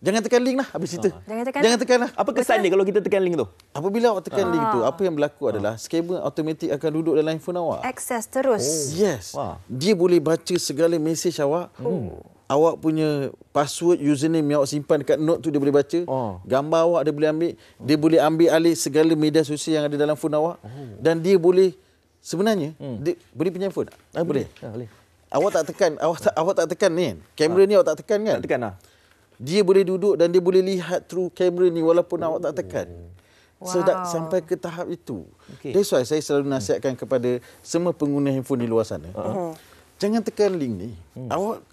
Jangan tekan link lah habis itu. Jangan tekan lah. Apa kesan dia kalau kita tekan link tu? Apabila awak tekan link tu, apa yang berlaku adalah scammer automatik akan duduk dalam handphone awak. Akses terus. Yes. Dia boleh baca segala mesej awak. Awak punya password, username yang awak simpan dekat note tu dia boleh baca. Gambar awak dia boleh ambil. Dia boleh ambil alih segala media sosial yang ada dalam phone awak. Dan dia boleh sebenarnya dia boleh pinjam phone. Boleh. Awak tak tekan, awak tak tekan ni kan. Kamera ni awak tak tekan kan? Tak tekan lah. Dia boleh duduk dan dia boleh lihat through kamera ni walaupun awak tak tekan. Sampai ke tahap itu. That's why saya selalu nasihatkan kepada semua pengguna handphone di luar sana. Jangan tekan link ni.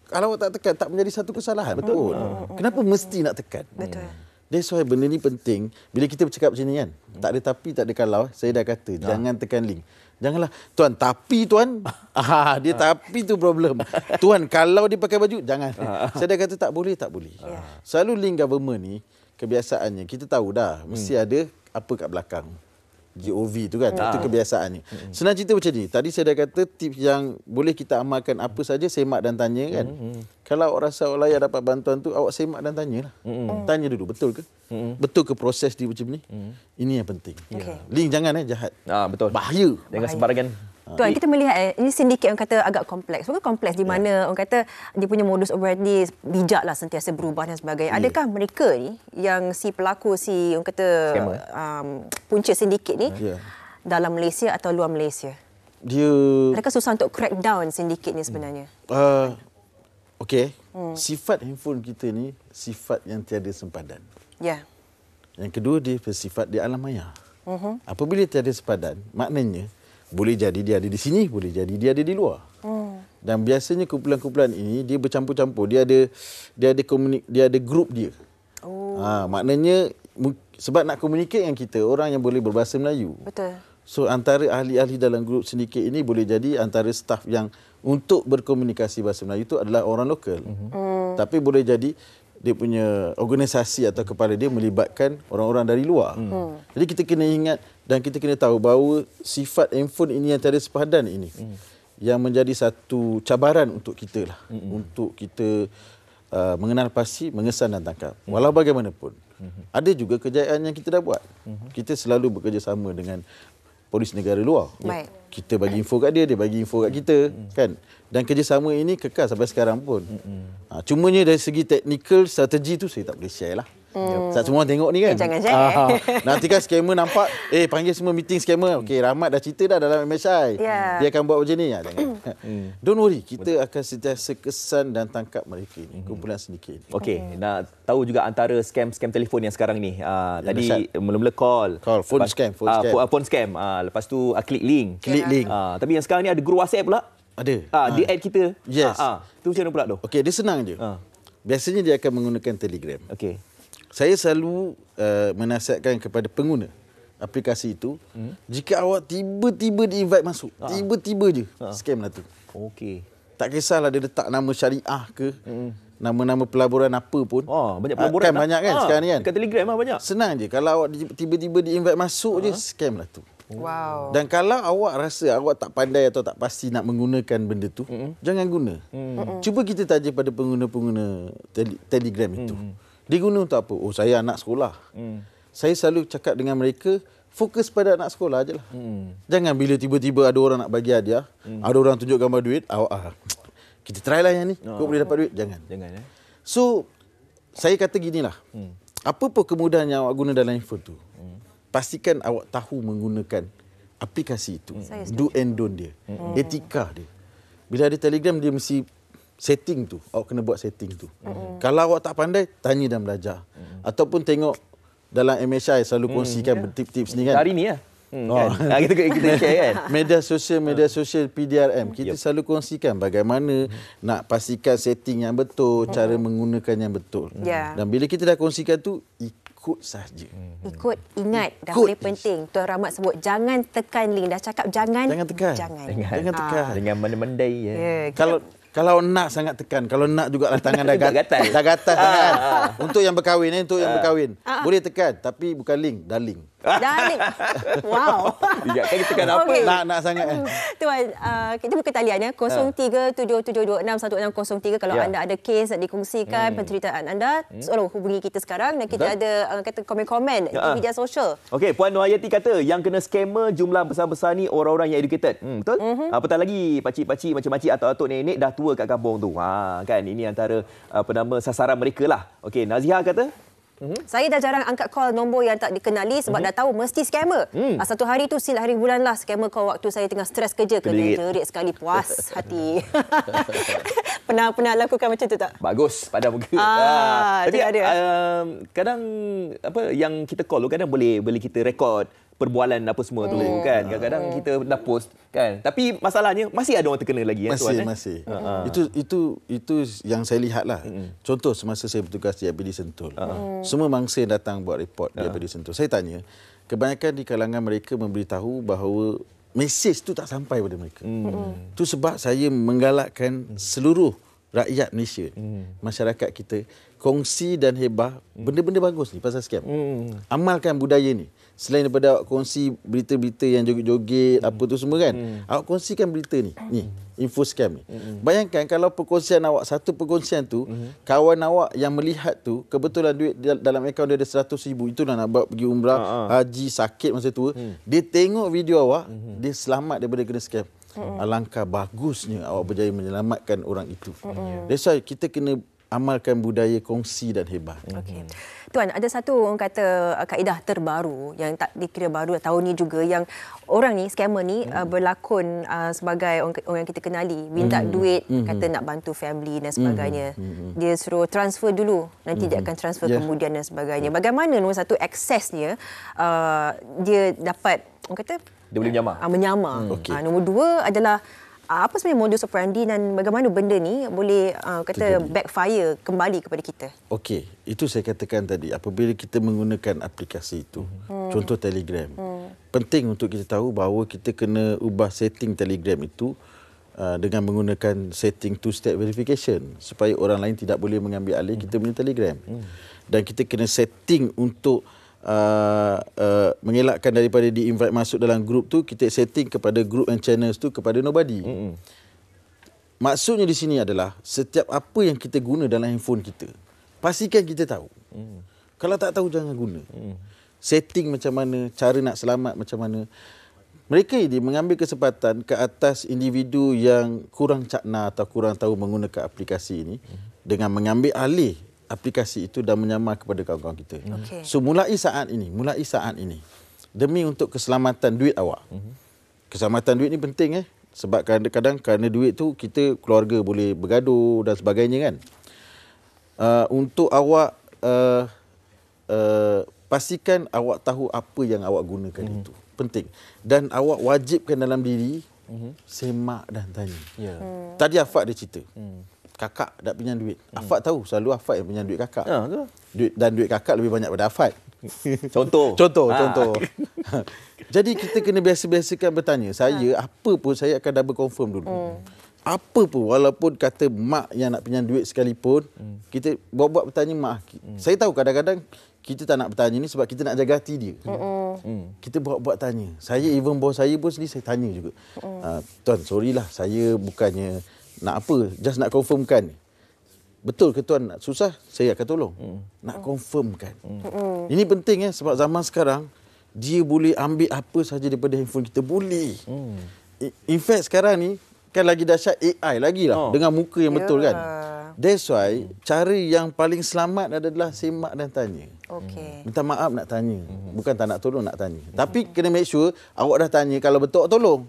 Kalau awak tak tekan, tak menjadi satu kesalahan. Betul. Kenapa mesti nak tekan? Betul. That's why benda ni penting. Bila kita bercakap macam ni kan, tak ada tapi, tak ada kalau. Saya dah kata, jangan tekan link. Janganlah, tuan, tapi tuan, dia tapi tu problem. Tuan, kalau dia pakai baju, jangan. Saya dah kata tak boleh. Selalu link government ni, kebiasaannya, kita tahu dah, mesti ada apa kat belakang. GOV tu kan, itu kebiasaannya. Senang cerita macam ni, tadi saya dah kata tips yang boleh kita amalkan apa saja, semak dan tanya kan. Kalau awak rasa awak layak dapat bantuan tu, awak semak dan tanyalah. Tanya dulu, betul ke? Betul ke proses dia macam ni? Ini yang penting. Link jangan jahat. Betul. Bahaya. Jangan sembarangan. Tuan, kita melihat ini sindiket orang kata agak kompleks. Bukan kompleks di mana orang kata dia punya modus operandi bijaklah, sentiasa berubah dan sebagainya. Adakah mereka ni yang si pelaku, si orang kata punca sindiket ni dalam Malaysia atau luar Malaysia? Adakah susah untuk crack down sindiket ni sebenarnya? Okey. Sifat handphone kita ni sifat yang tiada sempadan. Ya. Yang kedua, dia bersifat di alam maya. Apabila tiada sempadan, maknanya boleh jadi dia ada di sini, boleh jadi dia ada di luar. Dan biasanya kumpulan-kumpulan ini dia bercampur-campur. Dia ada grup dia. Maknanya sebab nak communicate dengan kita, orang yang boleh berbahasa Melayu. Betul. So antara ahli-ahli dalam grup sindiket ini boleh jadi antara staf yang untuk berkomunikasi bahasa Melayu itu adalah orang lokal. Tapi boleh jadi dia punya organisasi atau kepala dia melibatkan orang-orang dari luar. Jadi kita kena ingat dan kita kena tahu bahawa sifat handphone ini yang tiada sepadan ini yang menjadi satu cabaran untuk kita lah. Untuk kita mengenal pasti, mengesan dan tangkap. Walau bagaimanapun. Ada juga kejayaan yang kita dah buat. Kita selalu bekerjasama dengan polis negara luar. Kita bagi info kat dia, dia bagi info kat kita. Kan? Dan kerjasama ini kekal sampai sekarang pun. Cumanya dari segi teknikal, strategi tu saya tak boleh share lah. Sebab semua tengok ni kan. Jangan share. Nanti kan scammer nampak, panggil semua meeting scammer. Okey, Rahmat dah cerita dah dalam MSI. Dia akan buat macam ni. Don't worry, kita akan sentiasa kesan dan tangkap mereka ni, kumpulan sindiket. Okey, nak tahu juga antara scam telefon yang sekarang ni. Tadi mula-mula call, phone scam. Phone scam. Lepas tu klik link. Tapi yang sekarang ni ada guru WhatsApp pula. Ada. Dia add kita. Yes. Tu macam mana pula tu? Okey, dia senang je. Biasanya dia akan menggunakan Telegram. Okey. Saya selalu menasihatkan kepada pengguna aplikasi itu, jika awak tiba-tiba di-invite masuk, tiba-tiba je, scam lah tu. Okey. Tak kisahlah dia letak nama syariah ke, nama-nama pelaburan apa pun. Banyak pelaburan. Kan banyak kan sekarang ni kan. Kat Telegram lah banyak. Senang je. Kalau awak tiba-tiba di-invite masuk je, scam lah tu. Wow. Dan kalau awak rasa awak tak pandai atau tak pasti nak menggunakan benda tu, jangan guna. Cuba kita tanya pada pengguna-pengguna Telegram itu. Diguna untuk apa? Oh, saya anak sekolah. Saya selalu cakap dengan mereka, fokus pada anak sekolah aje lah. Jangan bila tiba-tiba ada orang nak bagi hadiah, ada orang tunjuk gambar duit, awak kita try lah yang ni. Kau boleh dapat duit? Jangan. So, saya kata ginilah. Apa pun kemudahan yang awak guna dalam handphone tu, pastikan awak tahu menggunakan aplikasi itu. Do and don't dia. Etika dia. Bila ada Telegram, dia mesti setting tu. Awak kena buat setting tu. Kalau awak tak pandai, tanya dan belajar. Ataupun tengok dalam MSI selalu kongsikan tips-tips ni kan. Hari ni lah. Kita share kan. Media sosial PDRM. Kita selalu kongsikan bagaimana nak pastikan setting yang betul, cara menggunakan yang betul. Dan bila kita dah kongsikan tu, ikut saja. Ikut, ingat. Dah paling penting. Tuan Rahmat sebut, jangan tekan link. Dah cakap jangan tekan. Jangan tekan. Dengan mendai. Kalau nak sangat tekan. Kalau nak jugalah tangan dah gatal. Dah gatal tangan. Untuk yang berkahwin, boleh tekan. Tapi bukan link, dah link. Wow. Kan kita tekan apa? Nak sangat kan. Tuan, kita buka talian ya. 0377261603 kalau anda ada kes nak dikongsikan penceritaan anda, tolong hubungi kita sekarang dan kita ada kata komen-komen di media sosial. Okey, Puan Nohayati kata yang kena scammer jumlah besar-besar ni orang-orang yang educated. Betul? Apatah lagi pakcik-pakcik macam makcik atuk-atuk nenek dah tua kat kampung tu. Kan ini antara sasaran mereka lah. Okey, Naziha kata saya dah jarang angkat call nombor yang tak dikenali sebab dah tahu mesti scammer. Satu hari tu sil hari bulan lah scammer call waktu saya tengah stres kerja. Kena jerit sekali, puas hati. Pernah lakukan macam tu tak? Bagus pada muka. Tapi kadang yang kita call tu kadang boleh kita rekod perbualan apa semua tu kan. Kadang-kadang kita dah post kan. Tapi masalahnya masih ada orang terkena lagi Masih. Itu yang saya lihatlah. Contoh semasa saya bertugas di APD Sentul. Semua mangsa yang datang buat report di APD Sentul. Saya tanya, kebanyakan di kalangan mereka memberitahu bahawa mesej tu tak sampai pada mereka. Itu sebab saya menggalakkan seluruh rakyat Malaysia, masyarakat kita, kongsi dan hebah benda-benda bagus ni pasal scam. Amalkan budaya ni. Selain daripada awak kongsi berita-berita yang joget-joget, apa tu semua kan, awak kongsikan berita ni, info scam ni. Bayangkan kalau perkongsian awak, satu perkongsian tu, kawan awak yang melihat tu, kebetulan duit dalam akaun dia ada 100,000, itu nak buat pergi umrah, haji, sakit masa tua, dia tengok video awak, dia selamat daripada kena scam. Alangkah bagusnya awak berjaya menyelamatkan orang itu. That's why kita kena amalkan budaya kongsi dan hebah. Okey. Tuan, ada satu orang kata kaedah terbaru yang tak dikira baru tahun ni juga, yang orang ni, scammer ni berlakon sebagai orang yang kita kenali, minta duit, kata nak bantu family dan sebagainya. Dia suruh transfer dulu, nanti dia akan transfer kemudian dan sebagainya. Bagaimana nombor satu aksesnya dia dapat, orang kata dia boleh menyamar. Nombor dua adalah apa sebenarnya modus operandi dan bagaimana benda ni boleh backfire kembali kepada kita? Okey, itu saya katakan tadi, apabila kita menggunakan aplikasi itu, contoh Telegram, penting untuk kita tahu bahawa kita kena ubah setting Telegram itu dengan menggunakan setting two-step verification supaya orang lain tidak boleh mengambil alih kita punya Telegram. Dan kita kena setting untuk mengelakkan daripada di-invite masuk dalam grup tu, kita setting kepada group and channels tu kepada nobody. Maksudnya di sini adalah setiap apa yang kita guna dalam handphone kita, pastikan kita tahu. Kalau tak tahu, jangan guna. Setting macam mana, cara nak selamat macam mana. Mereka ini mengambil kesempatan ke atas individu yang kurang cakna atau kurang tahu menggunakan aplikasi ini dengan mengambil alih aplikasi itu dan menyamar kepada kawan-kawan kita. So mulai saat ini, demi untuk keselamatan duit awak. Keselamatan duit ni penting sebab kadang-kadang kerana duit tu kita keluarga boleh bergaduh dan sebagainya kan. Untuk awak pastikan awak tahu apa yang awak gunakan itu. Penting. Dan awak wajibkan dalam diri semak dan tanya. Tadi Afak dia cerita. Kakak dah pinjam duit. Afak tahu selalu Afak yang pinjam duit kakak. Duit kakak lebih banyak daripada Afak. Contoh. Jadi kita kena biasa-biasakan bertanya. Saya apa pun saya akan double confirm dulu. Apa pun, walaupun kata mak yang nak pinjam duit sekalipun, kita buat bertanya mak. Saya tahu kadang-kadang kita tak nak bertanya ni sebab kita nak jaga hati dia. Kita buat tanya. Saya even bos saya pun sendiri saya tanya juga. Tuan, sorry lah, saya bukannya nak apa, just nak confirmkan. Betul ke tuan susah? Saya akan tolong. Nak confirmkan. Ini penting sebab zaman sekarang dia boleh ambil apa saja daripada handphone kita. Boleh. In fact sekarang ni kan lagi dahsyat AI lagi lah. Dengan muka yang betul kan. That's why cara yang paling selamat adalah semak dan tanya. Minta maaf nak tanya. Bukan tak nak tolong, nak tanya. Tapi kena make sure awak dah tanya, kalau betul awak tolong.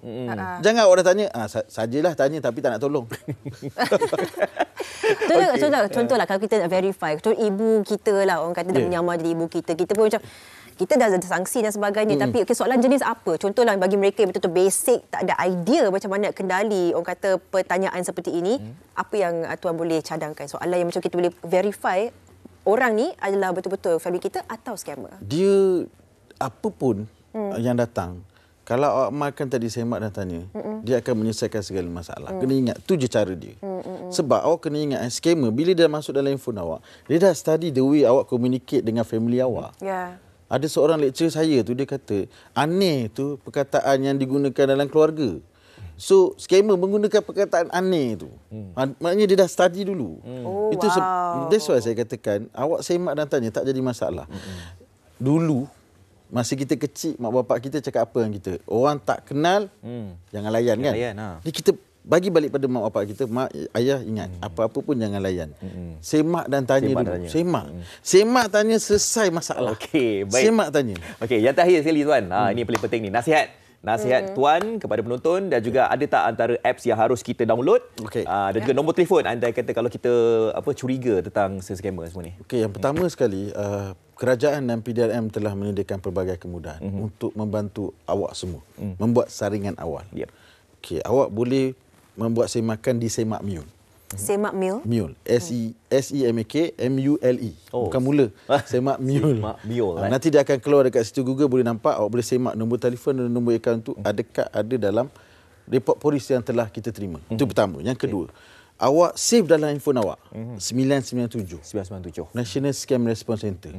Jangan awak dah tanya, sajalah tanya tapi tak nak tolong. Contohlah kalau kita nak verify, contoh ibu kita lah, orang kata dah menyamar jadi ibu kita. Kita pun macam kita dah ada sanksi dan sebagainya. Tapi soalan jenis apa? Contohlah bagi mereka yang betul-betul basic, tak ada idea macam mana nak kendali orang kata pertanyaan seperti ini, apa yang tuan boleh cadangkan? Soalan yang macam kita boleh verify orang ni adalah betul-betul family kita atau scammer? Dia apa pun yang datang, kalau awak amalkan tadi semak dan tanya, dia akan menyelesaikan segala masalah. Kena ingat, tu je cara dia. Sebab awak kena ingat, scammer bila dia masuk dalam handphone awak, dia dah study the way awak communicate dengan family awak. Ada seorang lecturer saya tu, dia kata, aneh tu perkataan yang digunakan dalam keluarga. So, scammer menggunakan perkataan aneh tu. Maknanya dia dah study dulu. Itu that's why saya katakan, awak semak dan tanya, tak jadi masalah. Dulu, masa kita kecil, mak bapak kita cakap apa yang kita. Orang tak kenal, jangan layan kan. Jadi kita bagi balik pada mak bapak kita, mak, ayah ingat, apa-apa pun jangan layan. Semak dan tanya dulu. Semak tanya, selesai masalah. Okey, baik. Semak tanya. Okey, yang terakhir sekali tuan. Ini paling penting ni, nasihat tuan kepada penonton, dan juga ada tak antara apps yang harus kita download, dan juga nombor telefon andai kata kalau kita curiga tentang scammer semua ni. Okey, yang pertama sekali, kerajaan dan PDRM telah menyediakan pelbagai kemudahan untuk membantu awak semua membuat saringan awal. Okey, awak boleh membuat semakan di Semak Mule. Semak Mule? Mule. SEMAK MULE. Bukan mula. Semak Mule. Nanti dia akan keluar dekat situ Google, boleh nampak, awak boleh semak nombor telefon dan nombor akaun tu ada dalam report polis yang telah kita terima. Itu pertama. Yang kedua, awak save dalam handphone awak 997. National Scam Response Center.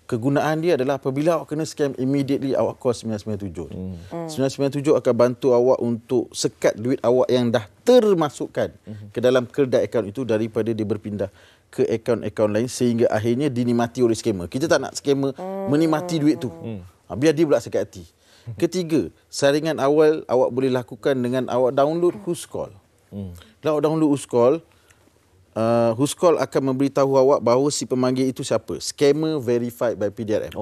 Kegunaan dia adalah apabila awak kena scam, immediately awak call 997. 997 akan bantu awak untuk sekat duit awak yang dah termasukkan ke dalam kedai akaun itu daripada dia berpindah ke akaun-akaun lain sehingga akhirnya dinikmati oleh scammer. Kita tak nak scammer menikmati duit tu. Biar dia pula sekat hati. Ketiga, saringan awal awak boleh lakukan dengan awak download Whoscall. Kalau awak download Whoscall, Whoscall akan memberitahu awak bahawa si pemanggil itu siapa. Scammer verified by PDRM.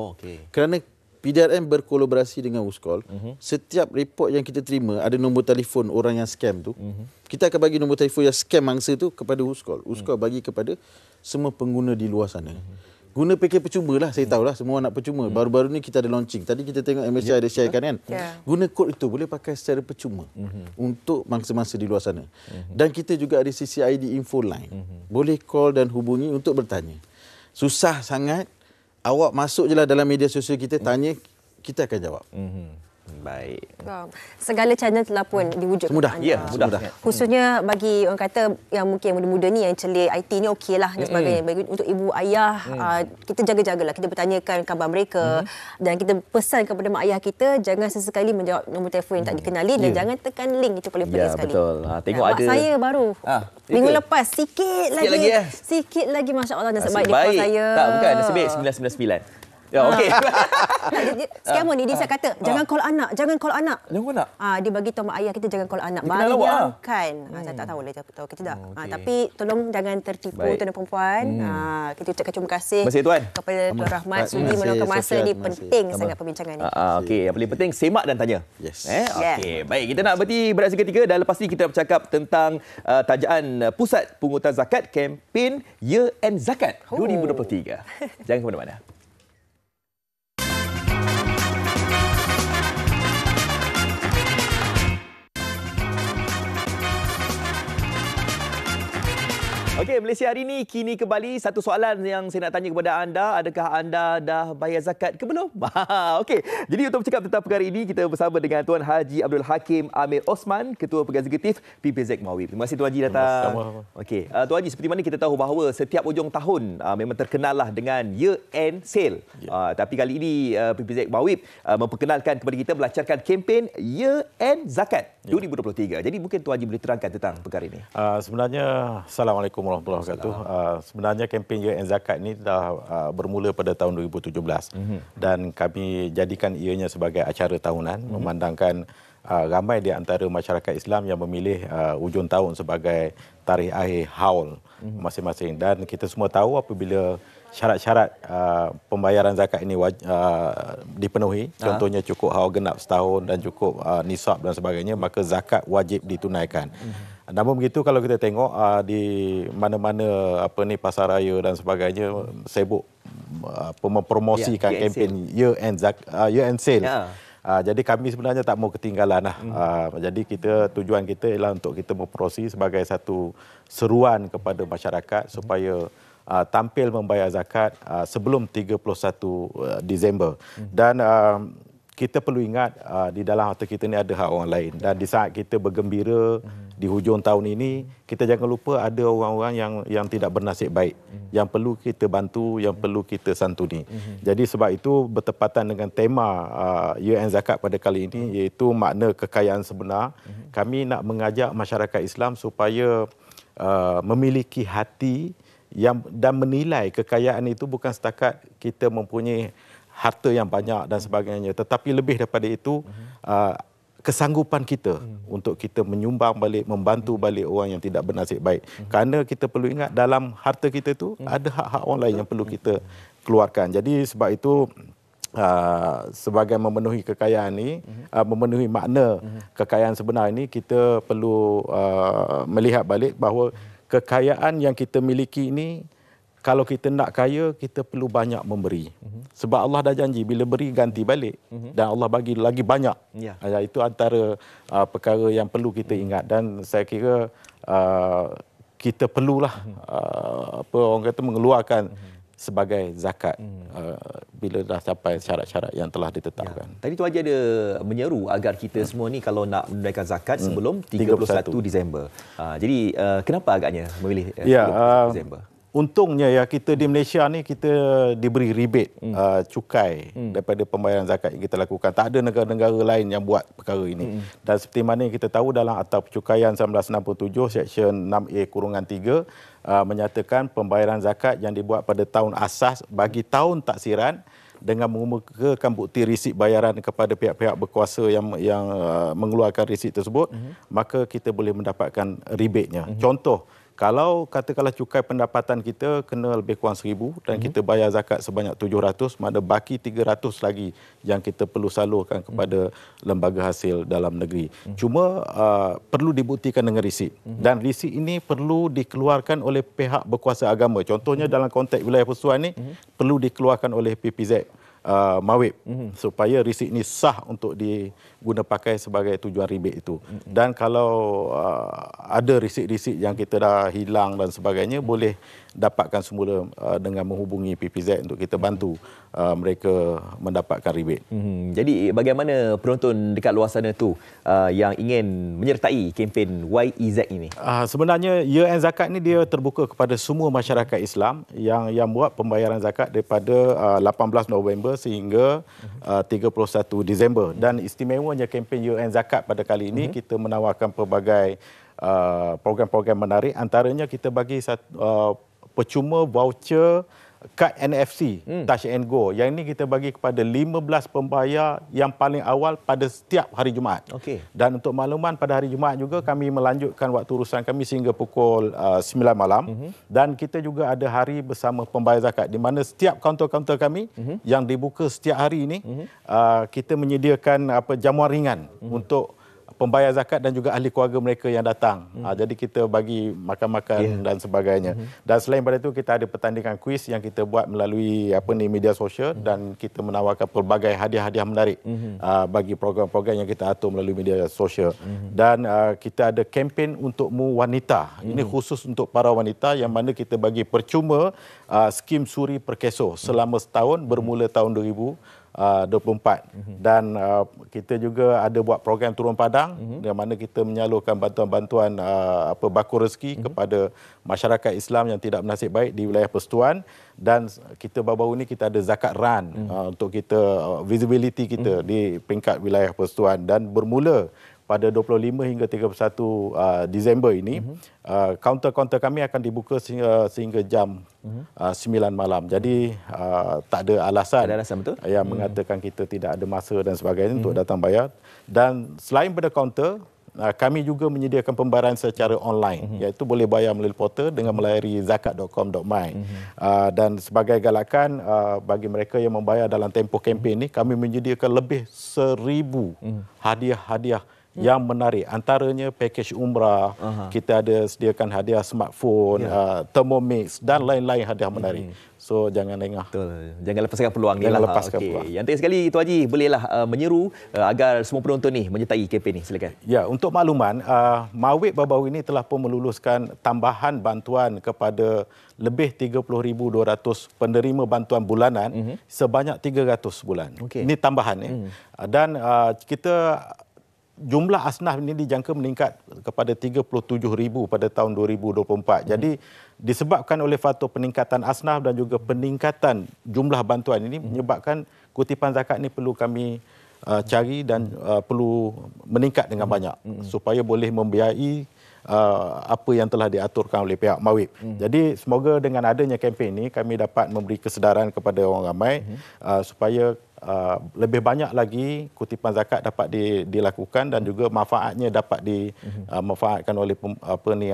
Kerana PDRM berkolaborasi dengan Whoscall, setiap report yang kita terima ada nombor telefon orang yang scam tu. Kita akan bagi nombor telefon yang scam mangsa tu kepada Whoscall. Whoscall bagi kepada semua pengguna di luar sana. Guna pakej percuma lah, saya tahulah semua nak percuma. Baru-baru ni kita ada launching. Tadi kita tengok MSI ada sharekan kan. Guna kod itu boleh pakai secara percuma untuk mangsa-mangsa di luar sana. Dan kita juga ada CCID info line. Boleh call dan hubungi untuk bertanya. Susah sangat, awak masuk je lah dalam media sosial kita, tanya, kita akan jawab. Baik. Segala channel telah pun diwujudkan. Mudah. Mudah. Khususnya bagi orang kata yang mungkin muda-muda ni yang celik IT ni okeylah dan sebagainya. Bagi untuk ibu ayah, kita jaga-jagalah. Kita bertanyakan khabar mereka dan kita pesan kepada mak ayah kita jangan sesekali menjawab nombor telefon yang tak dikenali dan jangan tekan link, itu paling penting sekali. Betul. Tengok ada. Saya baru minggu lepas sikit lagi masya-Allah nasib baik dia call saya. Tak, bukan nasib baik 999. Ya, okey. Scammer ni dia kata jangan call anak. Jangan call anak. Dia bagi tahu mak ayah kita jangan call anak. Baru dia angkat. Saya tak tahu lah dia tahu ke tidak. Tapi tolong jangan tertipu tuan dan perempuan. Kita ucapkan terima kasih kepada Tuan Rahmat sudi meluangkan masa ni. Penting sangat perbincangan ni. Okey, yang paling penting semak dan tanya. Okey, baik, kita nak berhenti berehat seketika dan lepas ni kita bercakap tentang tajaan Pusat Pungutan Zakat kempen Year End Zakat 2023. Jangan ke mana-mana. Okey, Malaysia hari ini kini kembali satu soalan yang saya nak tanya kepada anda, adakah anda dah bayar zakat ke belum? Okey, jadi untuk bercakap tentang perkara ini kita bersama dengan Tuan Haji Abdul Hakim Amir Osman, Ketua Pegang Eksekutif PPZ Mawib. Terima kasih Tuan Haji datang. Okey, Tuan Haji, seperti mana kita tahu bahawa setiap hujung tahun memang terkenallah dengan year end sale. Tapi kali ini PPZ Mawib memperkenalkan kepada kita melancarkan kempen year end zakat 2023. Jadi mungkin Tuan Haji boleh terangkan tentang perkara ini. Sebenarnya Assalamualaikum warahmatullahi wabarakatuh. Sebenarnya kempen Year End Zakat ini dah bermula pada tahun 2017 dan kami jadikan ianya sebagai acara tahunan memandangkan ramai di antara masyarakat Islam yang memilih hujung tahun sebagai tarikh akhir haul masing-masing, dan kita semua tahu apabila syarat-syarat pembayaran zakat ini dipenuhi, contohnya cukup haul genap setahun dan cukup nisab dan sebagainya, maka zakat wajib ditunaikan. Namun begitu, kalau kita tengok di mana-mana pasar raya dan sebagainya sibuk mempromosikan kempen year end sale. Jadi kami sebenarnya tak mau ketinggalan lah. Jadi tujuan kita ialah untuk kita mempromosi sebagai satu seruan kepada masyarakat supaya tampil membayar zakat sebelum 31 Disember. Dan kita perlu ingat di dalam harta kita ni ada hak orang lain, dan di saat kita bergembira di hujung tahun ini, kita jangan lupa ada orang-orang yang tidak bernasib baik, yang perlu kita bantu, yang perlu kita santuni. Jadi sebab itu bertepatan dengan tema Year End Zakat pada kali ini, iaitu makna kekayaan sebenar. Kami nak mengajak masyarakat Islam supaya memiliki hati dan menilai kekayaan itu bukan setakat kita mempunyai harta yang banyak dan sebagainya, tetapi lebih daripada itu kesanggupan kita untuk kita menyumbang balik, membantu balik orang yang tidak bernasib baik. Kerana kita perlu ingat dalam harta kita itu ada hak-hak orang lain yang perlu kita keluarkan. Jadi sebab itu sebagai memenuhi kekayaan ini, memenuhi makna kekayaan sebenar ini, kita perlu melihat balik bahawa kekayaan yang kita miliki ini, kalau kita nak kaya, kita perlu banyak memberi. Sebab Allah dah janji bila beri ganti balik, dan Allah bagi lagi banyak. Itu antara perkara yang perlu kita ingat, dan saya kira kita perlulah orang kata mengeluarkan sebagai zakat bila dah sampai syarat-syarat yang telah ditetapkan. Tadi Tuan Haji ada menyeru agar kita semua ni kalau nak menunaikan zakat sebelum 31 Disember. Jadi kenapa agaknya memilih 31 Disember? Untungnya kita di Malaysia ni kita diberi rebate cukai daripada pembayaran zakat yang kita lakukan. Tak ada negara-negara lain yang buat perkara ini. Dan seperti mana yang kita tahu dalam Akta Percukaian 1967 Seksyen 6A-3 menyatakan pembayaran zakat yang dibuat pada tahun asas bagi tahun taksiran dengan mengemukakan bukti risik bayaran kepada pihak-pihak berkuasa yang mengeluarkan risik tersebut, maka kita boleh mendapatkan rebate-nya. Contoh, kalau katakanlah cukai pendapatan kita kena lebih kurang 1,000 dan kita bayar zakat sebanyak 700, mana baki 300 lagi yang kita perlu salurkan kepada lembaga hasil dalam negeri. Cuma perlu dibuktikan dengan risik, dan risik ini perlu dikeluarkan oleh pihak berkuasa agama. Contohnya dalam konteks wilayah Persekutuan ni perlu dikeluarkan oleh PPZ Mawib supaya risik ini sah untuk diguna pakai sebagai tujuan rebate itu. Dan kalau ada risik-risik yang kita dah hilang dan sebagainya, boleh dapatkan semula dengan menghubungi PPZ untuk kita bantu mereka mendapatkan rebate. Jadi bagaimana penonton dekat luar sana tu yang ingin menyertai kempen YEZ ini? Sebenarnya Year End Zakat ni dia terbuka kepada semua masyarakat Islam yang buat pembayaran zakat daripada 18 November sehingga 31 Disember. Dan istimewanya kempen Year End Zakat pada kali ini, kita menawarkan pelbagai program-program menarik. Antaranya kita bagi percuma voucher kad NFC Touch and Go. Yang ini kita bagi kepada 15 pembayar yang paling awal pada setiap hari Jumaat. Dan untuk makluman, pada hari Jumaat juga kami melanjutkan waktu urusan kami sehingga pukul 9 malam. Dan kita juga ada hari bersama pembayar zakat, di mana setiap kaunter-kaunter kami yang dibuka setiap hari ini, kita menyediakan jamuan ringan untuk pembayar zakat dan juga ahli keluarga mereka yang datang. Jadi kita bagi makan-makan dan sebagainya. Dan selain daripada itu kita ada pertandingan kuis yang kita buat melalui media sosial dan kita menawarkan pelbagai hadiah-hadiah menarik bagi program-program yang kita atur melalui media sosial. Dan kita ada kempen untukmu wanita. Ini khusus untuk para wanita yang mana kita bagi percuma skim suri perkeso selama setahun bermula tahun 2024 dan kita juga ada buat program turun padang di mana kita menyalurkan bantuan-bantuan bakul rezeki kepada masyarakat Islam yang tidak bernasib baik di wilayah Persekutuan, dan kita baru-baru ini kita ada zakat run untuk kita visibility kita di peringkat wilayah Persekutuan, dan bermula pada 25 hingga 31 Disember ini, kaunter-kaunter kami akan dibuka sehingga jam 9 malam. Jadi tak ada alasan, betul? Yang mengatakan kita tidak ada masa dan sebagainya untuk datang bayar. Dan selain pada kaunter, kami juga menyediakan pembayaran secara online, iaitu boleh bayar melalui portal dengan melayari zakat.com.my. Dan sebagai galakan bagi mereka yang membayar dalam tempoh kempen ini, kami menyediakan lebih 1,000 hadiah-hadiah yang menarik. Antaranya pakej umrah, kita ada sediakan hadiah smartphone, Thermomix dan lain-lain hadiah menarik. So jangan lengah. Betul. Jangan lepaskan peluang ni lah. Peluang. Yang penting sekali Tuan Haji bolehlah menyeru agar semua penonton ni menyertai kempen ni. Silakan. Ya, untuk makluman, Mawib baru-baru ini telah pun meluluskan tambahan bantuan kepada lebih 30,200 penerima bantuan bulanan sebanyak 300 bulan. Ini tambahan dan kita jumlah asnaf ini dijangka meningkat kepada 37,000 pada tahun 2024. Jadi disebabkan oleh faktor peningkatan asnaf dan juga peningkatan jumlah bantuan ini menyebabkan kutipan zakat ini perlu kami cari dan perlu meningkat dengan banyak supaya boleh membiayai apa yang telah diaturkan oleh pihak Mawib. Jadi semoga dengan adanya kempen ini kami dapat memberi kesedaran kepada orang ramai supaya lebih banyak lagi kutipan zakat dapat dilakukan dan juga manfaatnya dapat dimanfaatkan oleh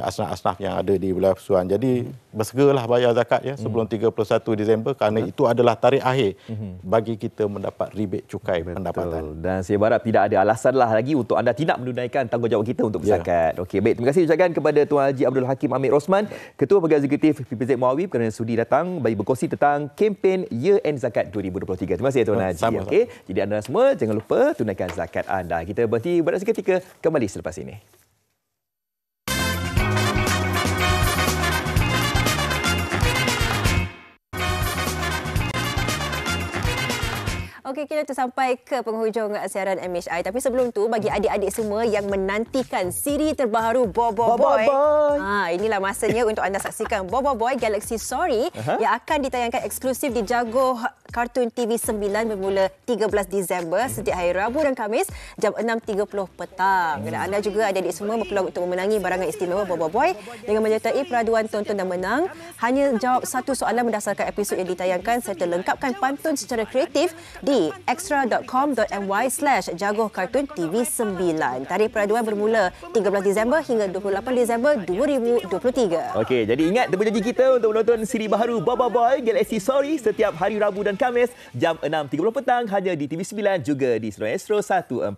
asnaf-asnaf yang ada di wilayah Persekutuan. Jadi bersegeralah bayar zakat sebelum 31 Disember kerana itu adalah tarikh akhir bagi kita mendapat rebate cukai pendapatan. Dan saya berharap tidak ada alasanlah lagi untuk anda tidak menunaikan tanggungjawab kita untuk berzakat. Okey, baik, terima kasih ucapkan kepada Tuan Haji Abdul Hakim Amir Rosman, Ketua Peguam Eksekutif PPZ Mawib, kerana sudi datang bagi berkongsi tentang kempen Year End Zakat 2023. Terima kasih Tuan Haji. Okey, jadi anda semua jangan lupa tunaikan zakat anda. Kita berhenti berehat seketika, kembali selepas ini. Okey, kita sampai ke penghujung siaran MHI. Tapi sebelum tu, bagi adik-adik semua yang menantikan siri terbaru Bobo Boy. Inilah masanya untuk anda saksikan Bobo Boy Galaxy Story yang akan ditayangkan eksklusif di Jagoh Kartun TV 9 bermula 13 Disember setiap hari Rabu dan Khamis jam 6.30 petang. Dan anda juga adik-adik semua berpeluang untuk memenangi barangan istimewa Bobo Boy dengan menyertai peraduan tonton dan menang. Hanya jawab satu soalan berdasarkan episod yang ditayangkan serta lengkapkan pantun secara kreatif di extra.com.my/Jagoh Kartun TV 9. Tarikh peraduan bermula 13 Disember hingga 28 Disember 2023. Okey, jadi ingat temu janji kita untuk menonton siri baharu Bobo Boy Galaxy Story setiap hari Rabu dan Khamis jam 6.30 petang hanya di TV9 juga di Seronok Astro 149.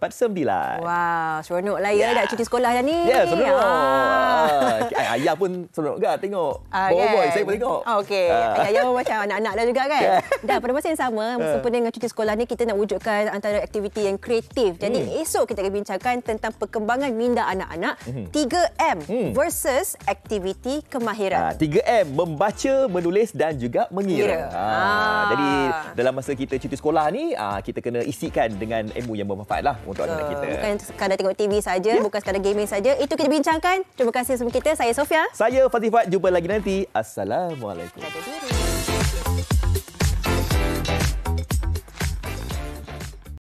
Wow, seronok lah ya nak cuti sekolah dah ni. Ya, seronok. Ayah pun seronok kan tengok Bobo Boy, saya pun tengok. Okey, ayah pun macam anak-anak dah juga kan. Dan pada masa yang sama, sempena dengan cuti sekolah ni kita nak wujudkan antara aktiviti yang kreatif. Jadi esok kita akan bincangkan tentang perkembangan minda anak-anak 3M versus aktiviti kemahiran. 3M, membaca, menulis dan juga mengira. Jadi dalam masa kita cuti sekolah ni, kita kena isikan dengan ilmu yang bermanfaat lah untuk anak kita. Bukan sekadar tengok TV saja, bukan sekadar gaming saja. Itu kita bincangkan. Terima kasih semua kita. Saya Sofia. Saya Fazifat. Jumpa lagi nanti. Assalamualaikum. Jaga diri.